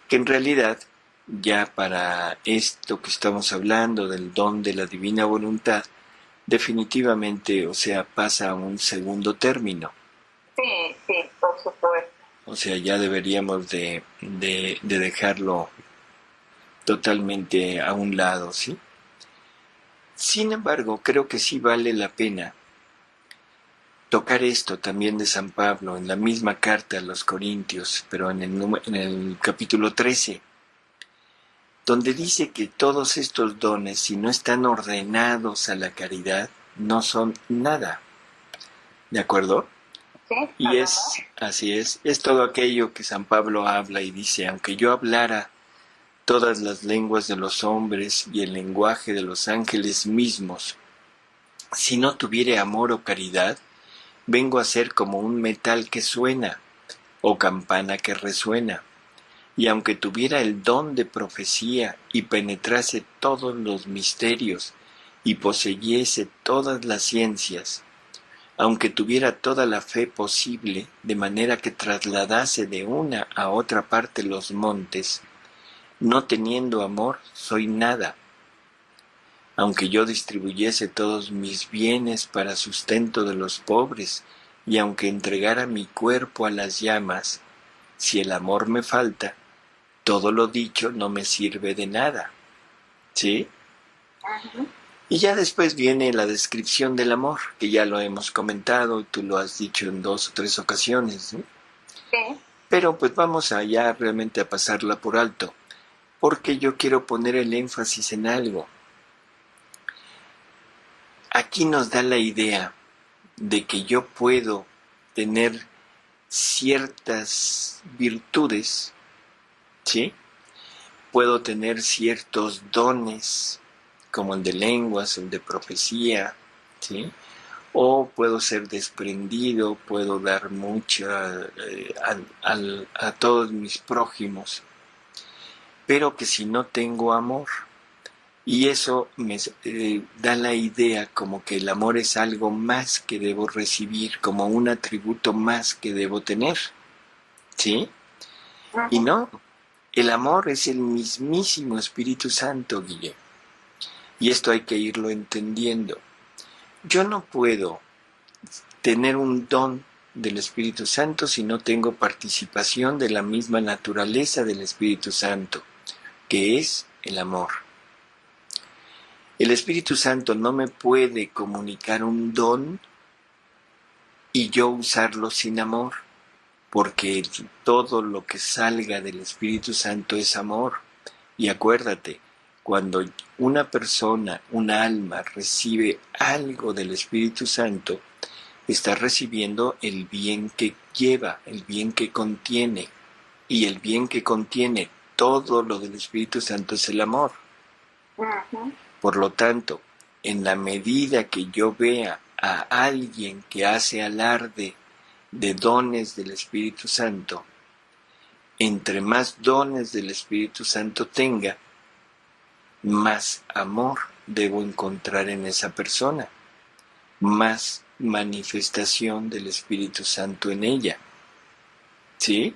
que en realidad ya para esto que estamos hablando del don de la divina voluntad, definitivamente, o sea, pasa a un segundo término. Sí, por supuesto. O sea, ya deberíamos de dejarlo totalmente a un lado, ¿sí? Sin embargo, creo que sí vale la pena tocar esto también de San Pablo en la misma carta a los Corintios, pero en el capítulo 13, donde dice que todos estos dones, si no están ordenados a la caridad, no son nada. ¿De acuerdo? Sí, Y así es todo aquello que San Pablo habla y dice, aunque yo hablara todas las lenguas de los hombres y el lenguaje de los ángeles mismos, si no tuviere amor o caridad, vengo a ser como un metal que suena o campana que resuena. Y aunque tuviera el don de profecía y penetrase todos los misterios y poseyese todas las ciencias, aunque tuviera toda la fe posible, de manera que trasladase de una a otra parte los montes, no teniendo amor, soy nada. Aunque yo distribuyese todos mis bienes para sustento de los pobres, y aunque entregara mi cuerpo a las llamas, si el amor me falta, todo lo dicho no me sirve de nada. ¿Sí? Ajá. Y ya después viene la descripción del amor, que ya lo hemos comentado, tú lo has dicho en 2 o 3 ocasiones, ¿no? Sí. Pero pues vamos allá realmente a pasarla por alto, porque yo quiero poner el énfasis en algo. Aquí nos da la idea de que yo puedo tener ciertas virtudes, ¿sí? Puedo tener ciertos dones, como el de lenguas, el de profecía, ¿sí? O puedo ser desprendido, puedo dar mucha a todos mis prójimos, pero que si no tengo amor, y eso me da la idea como que el amor es algo más que debo recibir, como un atributo más que debo tener, ¿sí? Ajá. Y no, el amor es el mismísimo Espíritu Santo, Guille. Y esto hay que irlo entendiendo. Yo no puedo tener un don del Espíritu Santo si no tengo participación de la misma naturaleza del Espíritu Santo, que es el amor. El Espíritu Santo no me puede comunicar un don y yo usarlo sin amor, porque todo lo que salga del Espíritu Santo es amor. Y acuérdate, cuando una persona, una alma, recibe algo del Espíritu Santo, está recibiendo el bien que lleva, el bien que contiene. Y el bien que contiene todo lo del Espíritu Santo es el amor. Ajá. Por lo tanto, en la medida que yo vea a alguien que hace alarde de dones del Espíritu Santo, entre más dones del Espíritu Santo tenga, más amor debo encontrar en esa persona, más manifestación del Espíritu Santo en ella, ¿sí?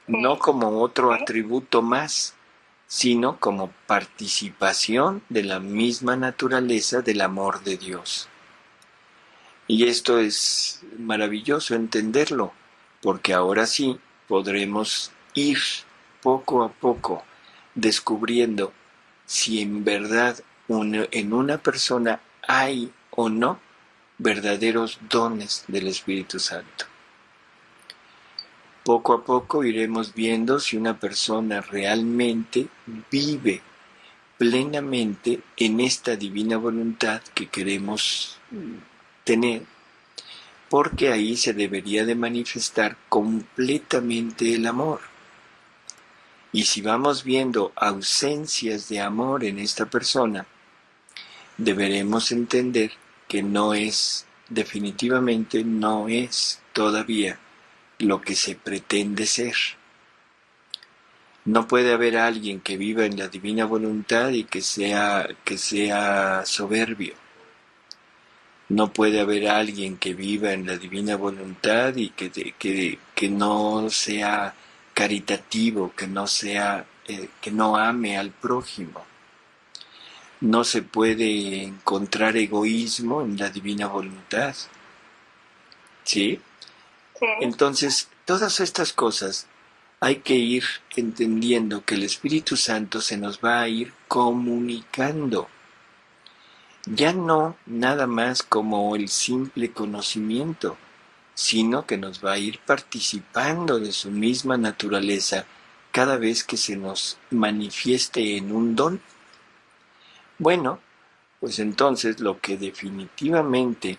No como otro atributo más, sino como participación de la misma naturaleza del amor de Dios. Y esto es maravilloso entenderlo, porque ahora sí podremos ir poco a poco descubriendo si en verdad en una persona hay o no verdaderos dones del Espíritu Santo. Poco a poco iremos viendo si una persona realmente vive plenamente en esta divina voluntad que queremos tener, porque ahí se debería de manifestar completamente el amor. Y si vamos viendo ausencias de amor en esta persona, deberemos entender que no es, definitivamente no es todavía lo que se pretende ser. No puede haber alguien que viva en la divina voluntad y que sea soberbio. No puede haber alguien que viva en la divina voluntad y que no sea caritativo, que no ame al prójimo. No se puede encontrar egoísmo en la divina voluntad. ¿Sí? Sí. Entonces, todas estas cosas hay que ir entendiendo que el Espíritu Santo se nos va a ir comunicando. Ya no nada más como el simple conocimiento, sino que nos va a ir participando de su misma naturaleza cada vez que se nos manifieste en un don? Bueno, pues entonces lo que definitivamente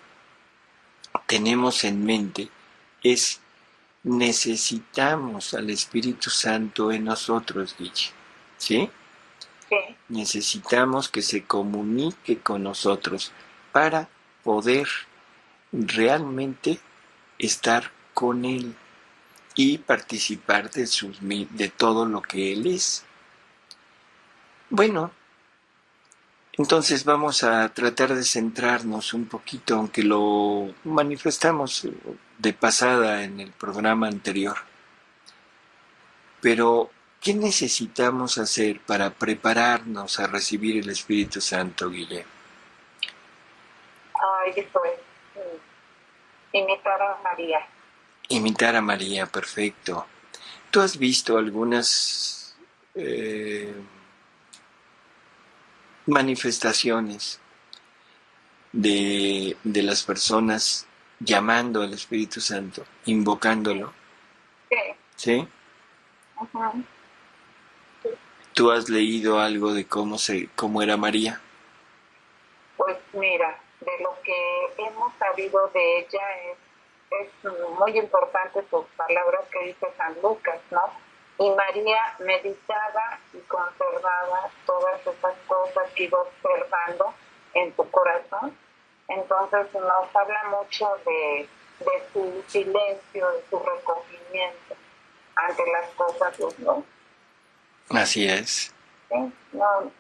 tenemos en mente es necesitamos al Espíritu Santo en nosotros, Guille, ¿sí? Sí. Necesitamos que se comunique con nosotros para poder realmente estar con Él y participar de todo lo que Él es. Bueno, entonces vamos a tratar de centrarnos un poquito, aunque lo manifestamos de pasada en el programa anterior. Pero, ¿qué necesitamos hacer para prepararnos a recibir el Espíritu Santo, Guille? Eso es imitar a María. Imitar a María, perfecto. ¿Tú has visto algunas manifestaciones de las personas llamando al Espíritu Santo, invocándolo? Sí. ¿Sí? Uh-huh. ¿Tú has leído algo de cómo era María? Pues mira, de lo que hemos sabido de ella es muy importante sus palabras que dice San Lucas, ¿no? Y María meditaba y conservaba todas esas cosas que iba observando en su corazón. Entonces nos habla mucho de su silencio, de su recogimiento ante las cosas, ¿no? Así es. ¿Sí? No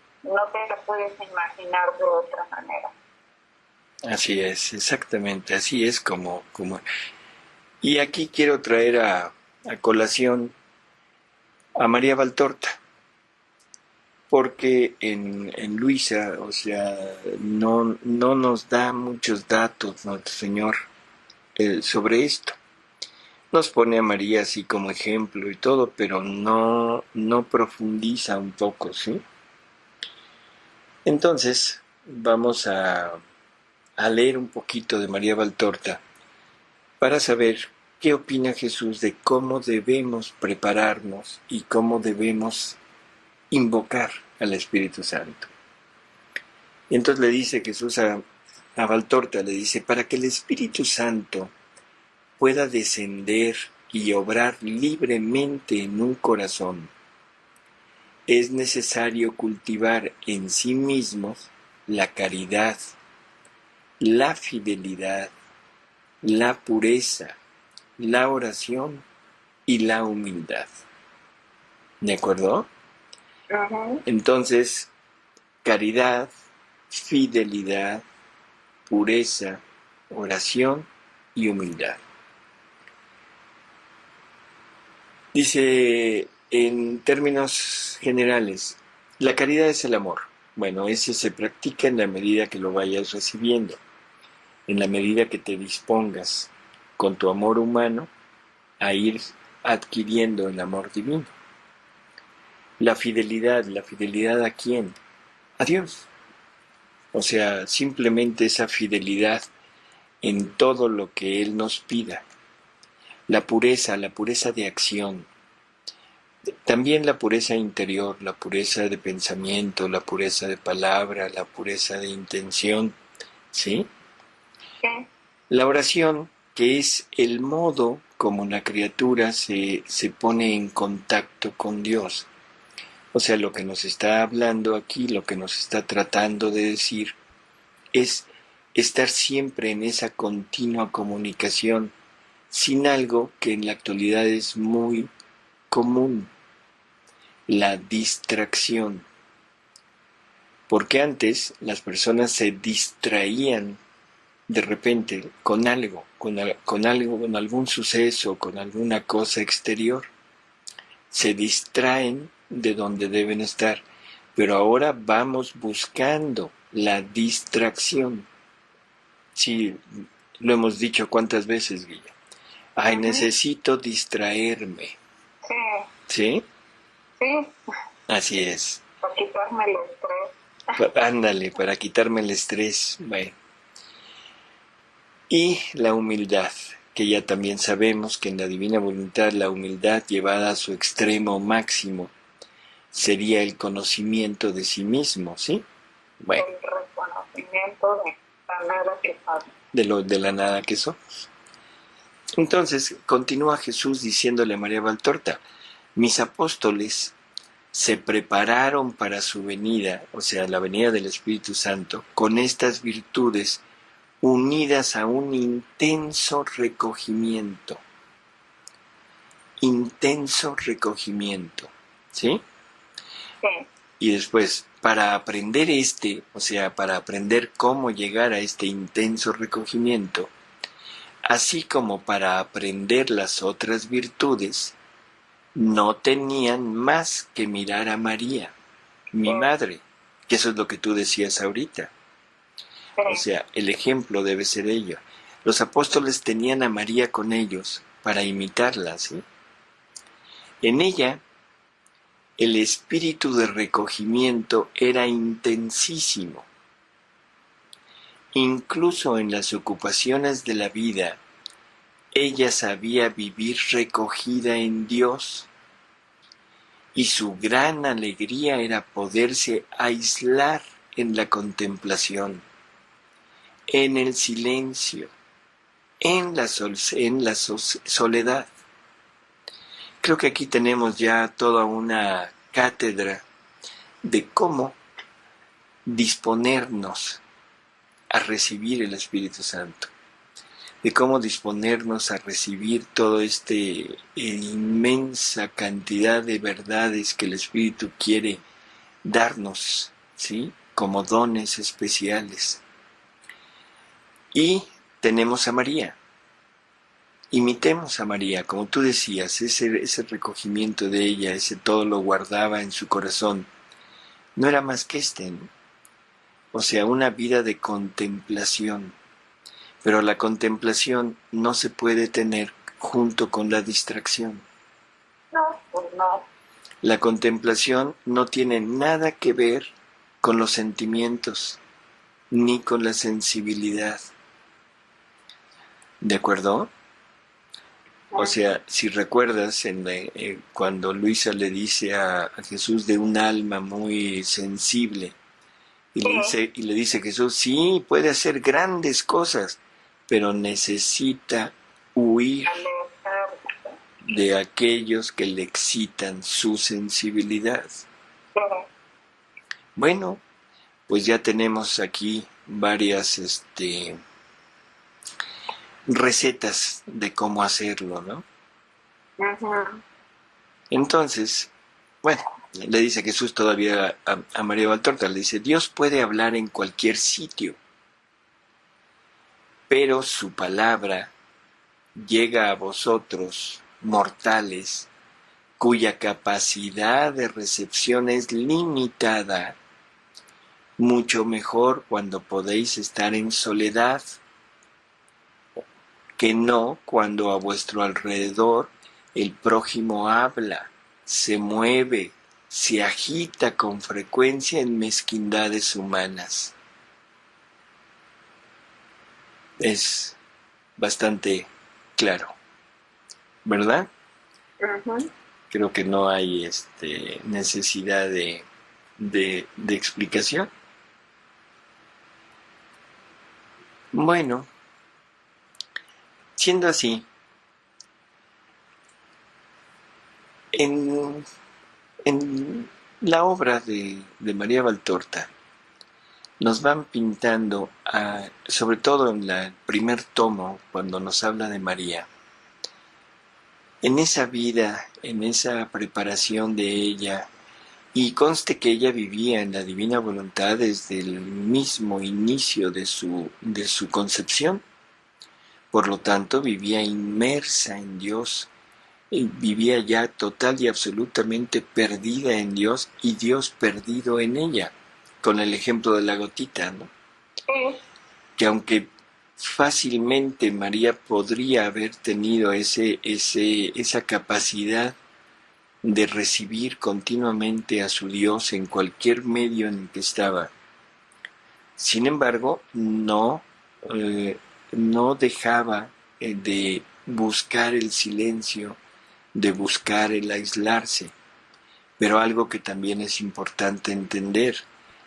te lo puedes imaginar de otra manera. Así es, exactamente, así es como... Y aquí quiero traer a colación a María Valtorta, porque en Luisa, o sea, no nos da muchos datos nuestro Señor sobre esto. Nos pone a María así como ejemplo y todo, pero no profundiza un poco, ¿sí? Entonces, vamos a leer un poquito de María Valtorta para saber qué opina Jesús de cómo debemos prepararnos y cómo debemos invocar al Espíritu Santo. Y entonces le dice Jesús a Valtorta, le dice, para que el Espíritu Santo pueda descender y obrar libremente en un corazón, es necesario cultivar en sí mismos la caridad, la fidelidad, la pureza, la oración y la humildad. ¿De acuerdo? Uh-huh. Entonces, caridad, fidelidad, pureza, oración y humildad. Dice, en términos generales, la caridad es el amor. Bueno, ese se practica en la medida que lo vayas recibiendo, en la medida que te dispongas con tu amor humano a ir adquiriendo el amor divino. ¿la fidelidad a quién? A Dios. O sea, simplemente esa fidelidad en todo lo que Él nos pida. La pureza de acción. También la pureza interior, la pureza de pensamiento, la pureza de palabra, la pureza de intención, ¿sí? Sí. La oración, que es el modo como la criatura se pone en contacto con Dios. O sea, lo que nos está hablando aquí, lo que nos está tratando de decir, es estar siempre en esa continua comunicación, sin algo que en la actualidad es muy común, la distracción. Porque antes las personas se distraían de repente con algo, con algún suceso, con alguna cosa exterior. Se distraen de donde deben estar. Pero ahora vamos buscando la distracción. Sí, lo hemos dicho cuántas veces, Guilla. Ay, necesito distraerme. Sí. ¿Sí? Sí. Así es. Para quitarme el estrés. Ándale, para quitarme el estrés. Bueno. Y la humildad. que ya también sabemos que en la divina voluntad la humildad llevada a su extremo máximo sería el conocimiento de sí mismo, ¿sí? Bueno. El reconocimiento de la nada que somos. De la nada que somos. Entonces, continúa Jesús diciéndole a María Valtorta, mis apóstoles se prepararon para su venida, o sea, la venida del Espíritu Santo, con estas virtudes unidas a un intenso recogimiento. Intenso recogimiento, ¿sí? Sí. Y después, para aprender o sea, para aprender cómo llegar a este intenso recogimiento, así como para aprender las otras virtudes, no tenían más que mirar a María, mi madre, que eso es lo que tú decías ahorita. O sea, el ejemplo debe ser ella. Los apóstoles tenían a María con ellos para imitarla, ¿sí? En ella, el espíritu de recogimiento era intensísimo. Incluso en las ocupaciones de la vida, ella sabía vivir recogida en Dios, y su gran alegría era poderse aislar en la contemplación, en el silencio, en la soledad. Creo que aquí tenemos ya toda una cátedra de cómo disponernos a recibir el Espíritu Santo, de cómo disponernos a recibir toda esta inmensa cantidad de verdades que el Espíritu quiere darnos, ¿sí? Como dones especiales. Y tenemos a María. Imitemos a María, como tú decías, ese recogimiento de ella, ese todo lo guardaba en su corazón. No era más que ¿no? O sea, una vida de contemplación. Pero la contemplación no se puede tener junto con la distracción. No, pues no. La contemplación no tiene nada que ver con los sentimientos, ni con la sensibilidad. ¿De acuerdo? O sea, si recuerdas cuando Luisa le dice a Jesús de un alma muy sensible, y le dice Jesús, sí, puede hacer grandes cosas, pero necesita huir de aquellos que le excitan su sensibilidad. Bueno, pues ya tenemos aquí varias recetas de cómo hacerlo, ¿no? Entonces, bueno, le dice Jesús todavía a María Valtorta, le dice, Dios puede hablar en cualquier sitio, pero su palabra llega a vosotros, mortales, cuya capacidad de recepción es limitada, mucho mejor cuando podéis estar en soledad, que no cuando a vuestro alrededor el prójimo habla, se mueve, se agita con frecuencia en mezquindades humanas. Es bastante claro, ¿verdad? Creo que no hay necesidad de explicación. Bueno, siendo así, en la obra de María Valtorta nos van pintando, sobre todo en el primer tomo, cuando nos habla de María, en esa vida, en esa preparación de ella, y conste que ella vivía en la divina voluntad desde el mismo inicio de su concepción. Por lo tanto, vivía inmersa en Dios, y vivía ya total y absolutamente perdida en Dios y Dios perdido en ella, con el ejemplo de la gotita, ¿no? Que aunque fácilmente María podría haber tenido esa capacidad de recibir continuamente a su Dios en cualquier medio en el que estaba, sin embargo, no dejaba de buscar el silencio, de buscar el aislarse. Pero algo que también es importante entender,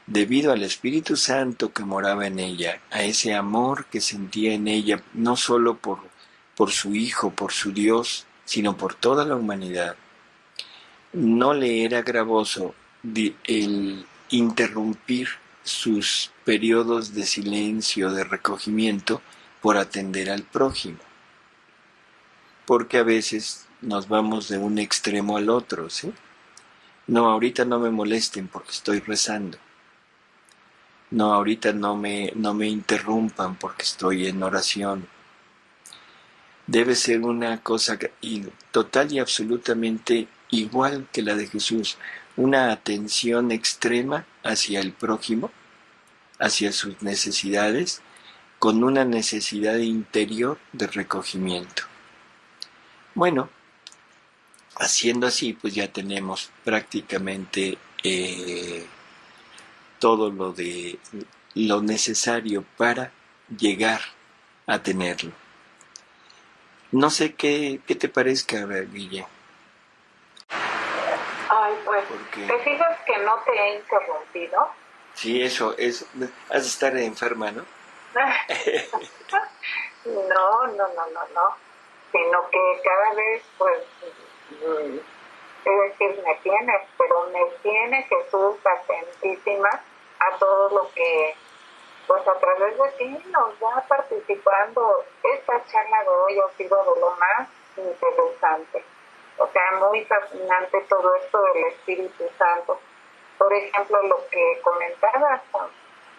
debido al Espíritu Santo que moraba en ella, a ese amor que sentía en ella, no solo por su Hijo, por su Dios, sino por toda la humanidad, no le era gravoso el interrumpir sus periodos de silencio, de recogimiento, por atender al prójimo. Porque a veces nos vamos de un extremo al otro, ¿sí? No, ahorita no me molesten porque estoy rezando. No, ahorita no me interrumpan porque estoy en oración. Debe ser una cosa total y absolutamente igual que la de Jesús, una atención extrema hacia el prójimo, hacia sus necesidades, con una necesidad interior de recogimiento. Bueno, haciendo así, pues ya tenemos prácticamente todo lo necesario para llegar a tenerlo. No sé qué te parezca, Guille. Ay, pues, ¿te fijas que no te he interrumpido? Sí, eso, has de estar enferma, ¿no? No, sino que cada vez, pues, es decir, me tienes, pero me tiene Jesús atentísima a todo lo que, pues, a través de ti nos va participando. Esta charla de hoy ha sido de lo más interesante. O sea, muy fascinante todo esto del Espíritu Santo. Por ejemplo, lo que comentabas,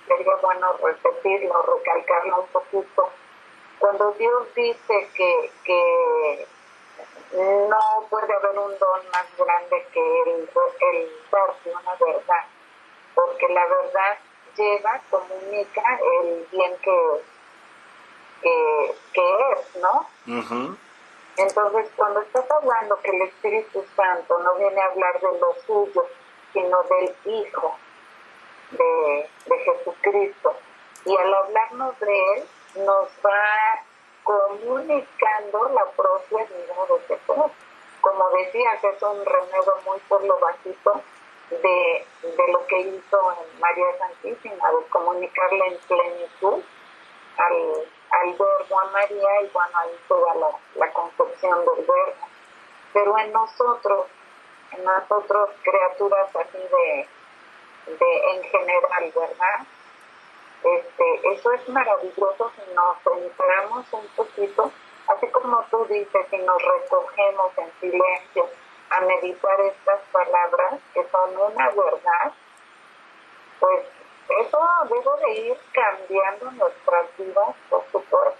sería bueno repetirlo, recalcarlo un poquito. Cuando Dios dice que no puede haber un don más grande que el darte una verdad, porque la verdad comunica el bien que es, ¿no? Uh-huh. Entonces, cuando estás hablando que el Espíritu Santo no viene a hablar de lo suyo, sino del Hijo, de Jesucristo, y al hablarnos de Él, nos va comunicando la propia vida de Jesús. Como decías, es un remedio muy por lo bajito de lo que hizo en María Santísima, de comunicarle en plenitud al Verbo, a María, y bueno, ahí toda la concepción del Verbo. Pero en nosotros criaturas así de en general, ¿verdad? Eso es maravilloso si nos centramos un poquito, así como tú dices, si nos recogemos en silencio a meditar estas palabras que son una verdad, pues eso debe de ir cambiando nuestras vidas, por supuesto.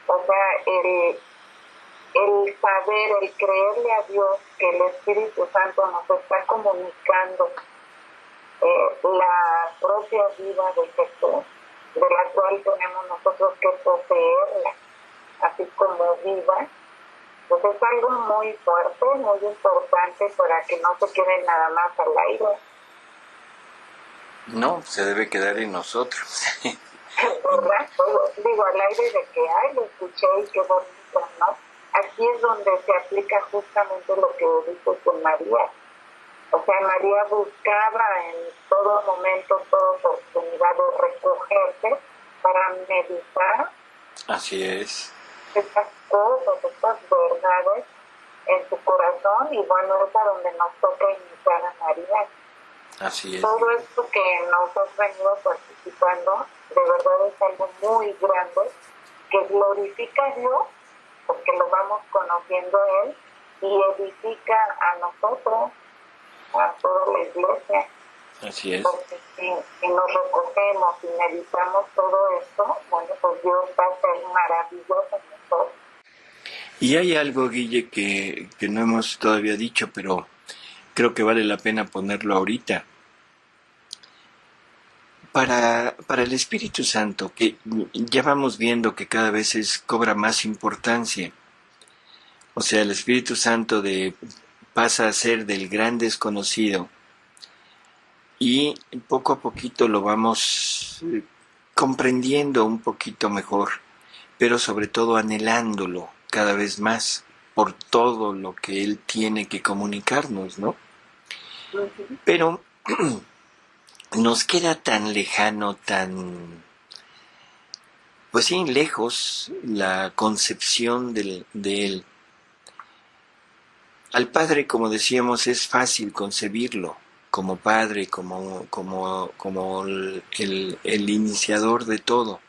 O sea, el saber, el creerle a Dios que el Espíritu Santo nos está comunicando la propia vida de Jesús, de la cual tenemos nosotros que poseerla, así como viva, pues es algo muy fuerte, muy importante para que no se quede nada más al aire. No, se debe quedar en nosotros. ¿Verdad? Digo, al aire de que, lo escuché y qué bonito, ¿no? Aquí es donde se aplica justamente lo que dijo con María. O sea, María buscaba en todo momento, toda oportunidad de recogerse para meditar. Así es. Estas cosas, estas verdades en su corazón, y bueno, es a donde nos toca imitar a María. Así es. Todo esto que nos has venido participando, de verdad es algo muy grande, que glorifica a Dios, porque lo vamos conociendo a Él, y edifica a nosotros, a toda la iglesia. Así es. Porque si nos recogemos y meditamos todo esto, bueno, pues Dios va a ser maravilloso en nosotros. Y hay algo, Guille, que no hemos todavía dicho, pero creo que vale la pena ponerlo ahorita. Para el Espíritu Santo, que ya vamos viendo que cada vez cobra más importancia. O sea, el Espíritu Santo pasa a ser del gran desconocido, y poco a poquito lo vamos comprendiendo un poquito mejor. pero sobre todo anhelándolo cada vez más por todo lo que Él tiene que comunicarnos, ¿no? Pero nos queda tan lejano, pues sí, lejos la concepción de Él. Al Padre, como decíamos, es fácil concebirlo como Padre, como el iniciador de todo.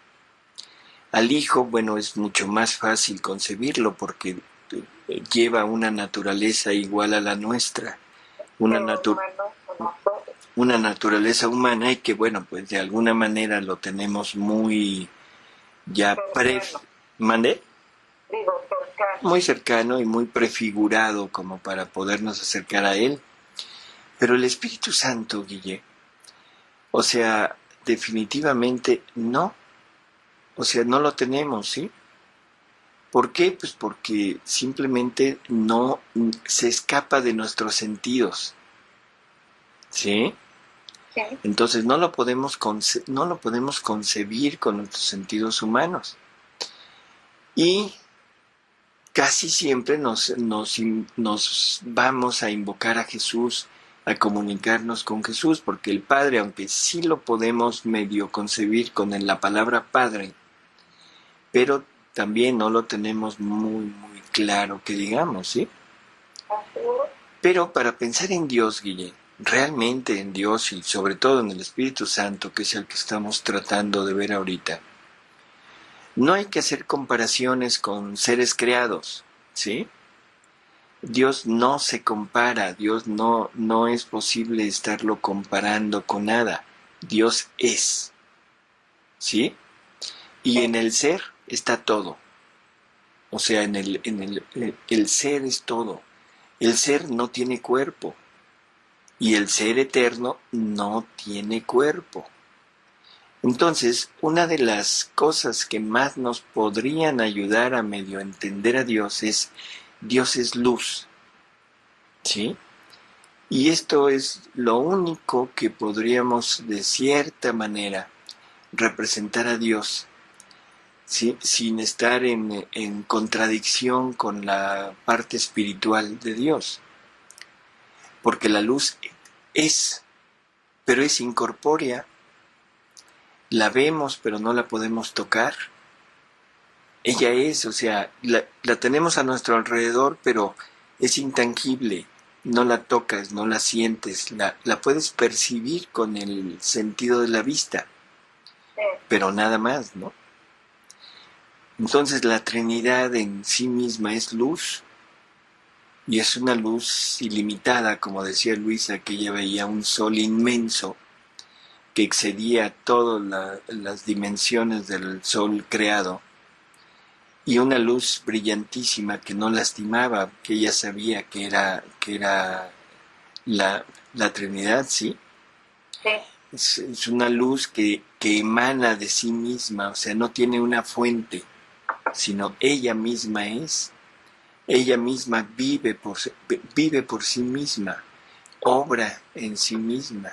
Al Hijo, bueno, es mucho más fácil concebirlo porque lleva una naturaleza igual a la nuestra, una naturaleza humana y que, bueno, pues de alguna manera lo tenemos muy ya ¿Mande? Muy cercano y muy prefigurado como para podernos acercar a Él. Pero el Espíritu Santo, Guille, o sea, definitivamente no. O sea, no lo tenemos, ¿sí? ¿Por qué? Pues porque simplemente no se escapa de nuestros sentidos, ¿sí? Sí. Entonces no lo podemos concebir con nuestros sentidos humanos. Y casi siempre nos vamos a invocar a Jesús, a comunicarnos con Jesús, porque el Padre, aunque sí lo podemos medio concebir con la palabra Padre, pero también no lo tenemos muy claro que digamos, ¿sí? Pero para pensar en Dios, Guille, realmente en Dios y sobre todo en el Espíritu Santo, que es el que estamos tratando de ver ahorita, no hay que hacer comparaciones con seres creados, ¿sí? Dios no se compara, Dios no es posible estarlo comparando con nada. Dios es, ¿sí? Y en el ser está todo. O sea, el ser es todo. El ser no tiene cuerpo. Y el ser eterno no tiene cuerpo. Entonces, una de las cosas que más nos podrían ayudar a medio entender a Dios es luz, ¿sí? Y esto es lo único que podríamos, de cierta manera, representar a Dios, ¿sí? Sin estar en contradicción con la parte espiritual de Dios. Porque la luz pero es incorpórea. La vemos, pero no la podemos tocar. Ella es, o sea, la tenemos a nuestro alrededor, pero es intangible. No la tocas, no la sientes, la puedes percibir con el sentido de la vista, pero nada más, ¿no? Entonces la Trinidad en sí misma es luz, y es una luz ilimitada, como decía Luisa, que ella veía un sol inmenso, que excedía todas las dimensiones del sol creado, y una luz brillantísima que no lastimaba, que ella sabía que era la Trinidad, ¿sí? Sí. Es una luz que emana de sí misma, o sea, no tiene una fuente, sino ella misma es. Ella misma vive por sí misma, obra en sí misma,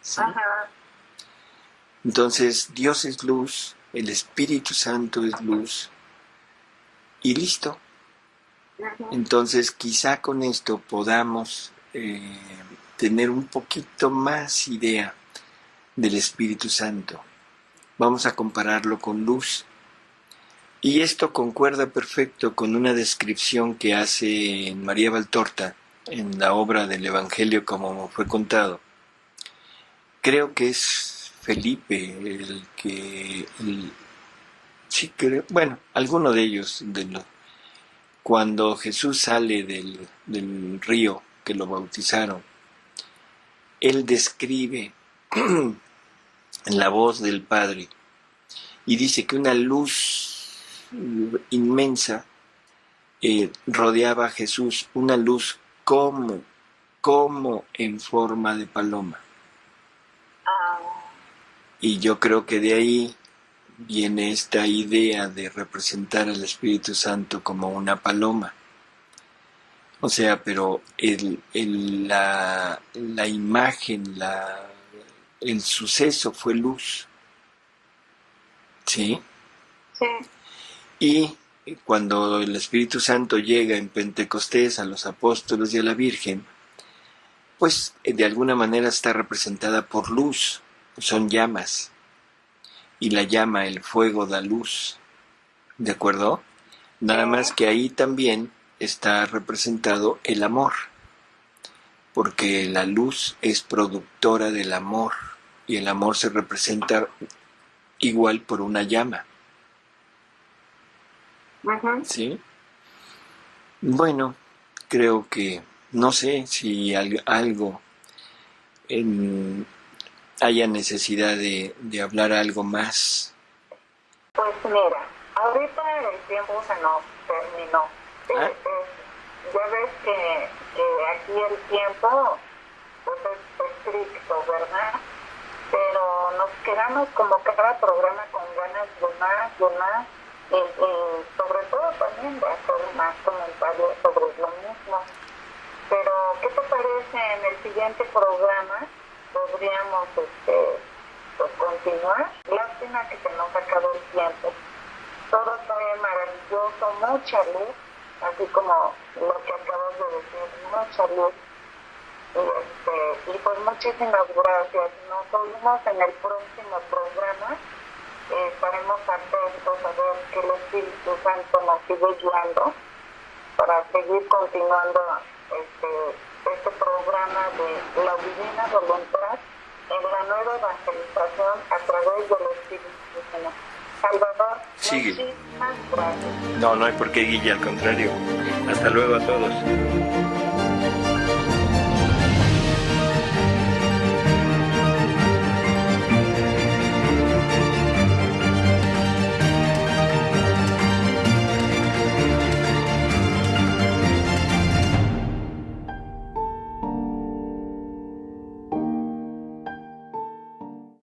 ¿sí? Ajá. Entonces, Dios es luz, el Espíritu Santo es luz, y listo. Entonces, quizá con esto podamos tener un poquito más idea del Espíritu Santo. Vamos a compararlo con luz. Y esto concuerda perfecto con una descripción que hace María Valtorta en la obra del Evangelio como fue contado. Creo que es Felipe alguno de ellos, cuando Jesús sale del río que lo bautizaron, él describe en la voz del Padre y dice que una luz inmensa rodeaba a Jesús, una luz como en forma de paloma. Y yo creo que de ahí viene esta idea de representar al Espíritu Santo como una paloma. O sea, pero la imagen, el suceso fue luz. ¿Sí? Sí. Y cuando el Espíritu Santo llega en Pentecostés a los apóstoles y a la Virgen, pues de alguna manera está representada por luz, son llamas, y la llama, el fuego da luz, ¿de acuerdo? Nada más que ahí también está representado el amor, porque la luz es productora del amor, y el amor se representa igual por una llama. ¿Sí? Bueno, creo que no sé si algo haya necesidad de hablar algo más. Pues mira, ahorita el tiempo se nos terminó. Ya ves que aquí el tiempo pues es estricto, ¿verdad? Pero nos quedamos como cada programa con ganas de más, y sobre todo también de hacer más comentarios sobre lo mismo. Pero, ¿qué te parece en el siguiente programa? Podríamos pues continuar. Lástima que se nos acabó el tiempo. Todo fue maravilloso, mucha luz, así como lo que acabas de decir, mucha luz. Y pues muchísimas gracias. Nos oímos en el próximo programa. Estaremos atentos a ver que el Espíritu Santo nos sigue guiando para seguir continuando este programa de la divina voluntad en la nueva evangelización a través del Espíritu Santo. Salvador, sigue. Muchísimas gracias. No hay por qué, Guille, al contrario. Hasta luego a todos.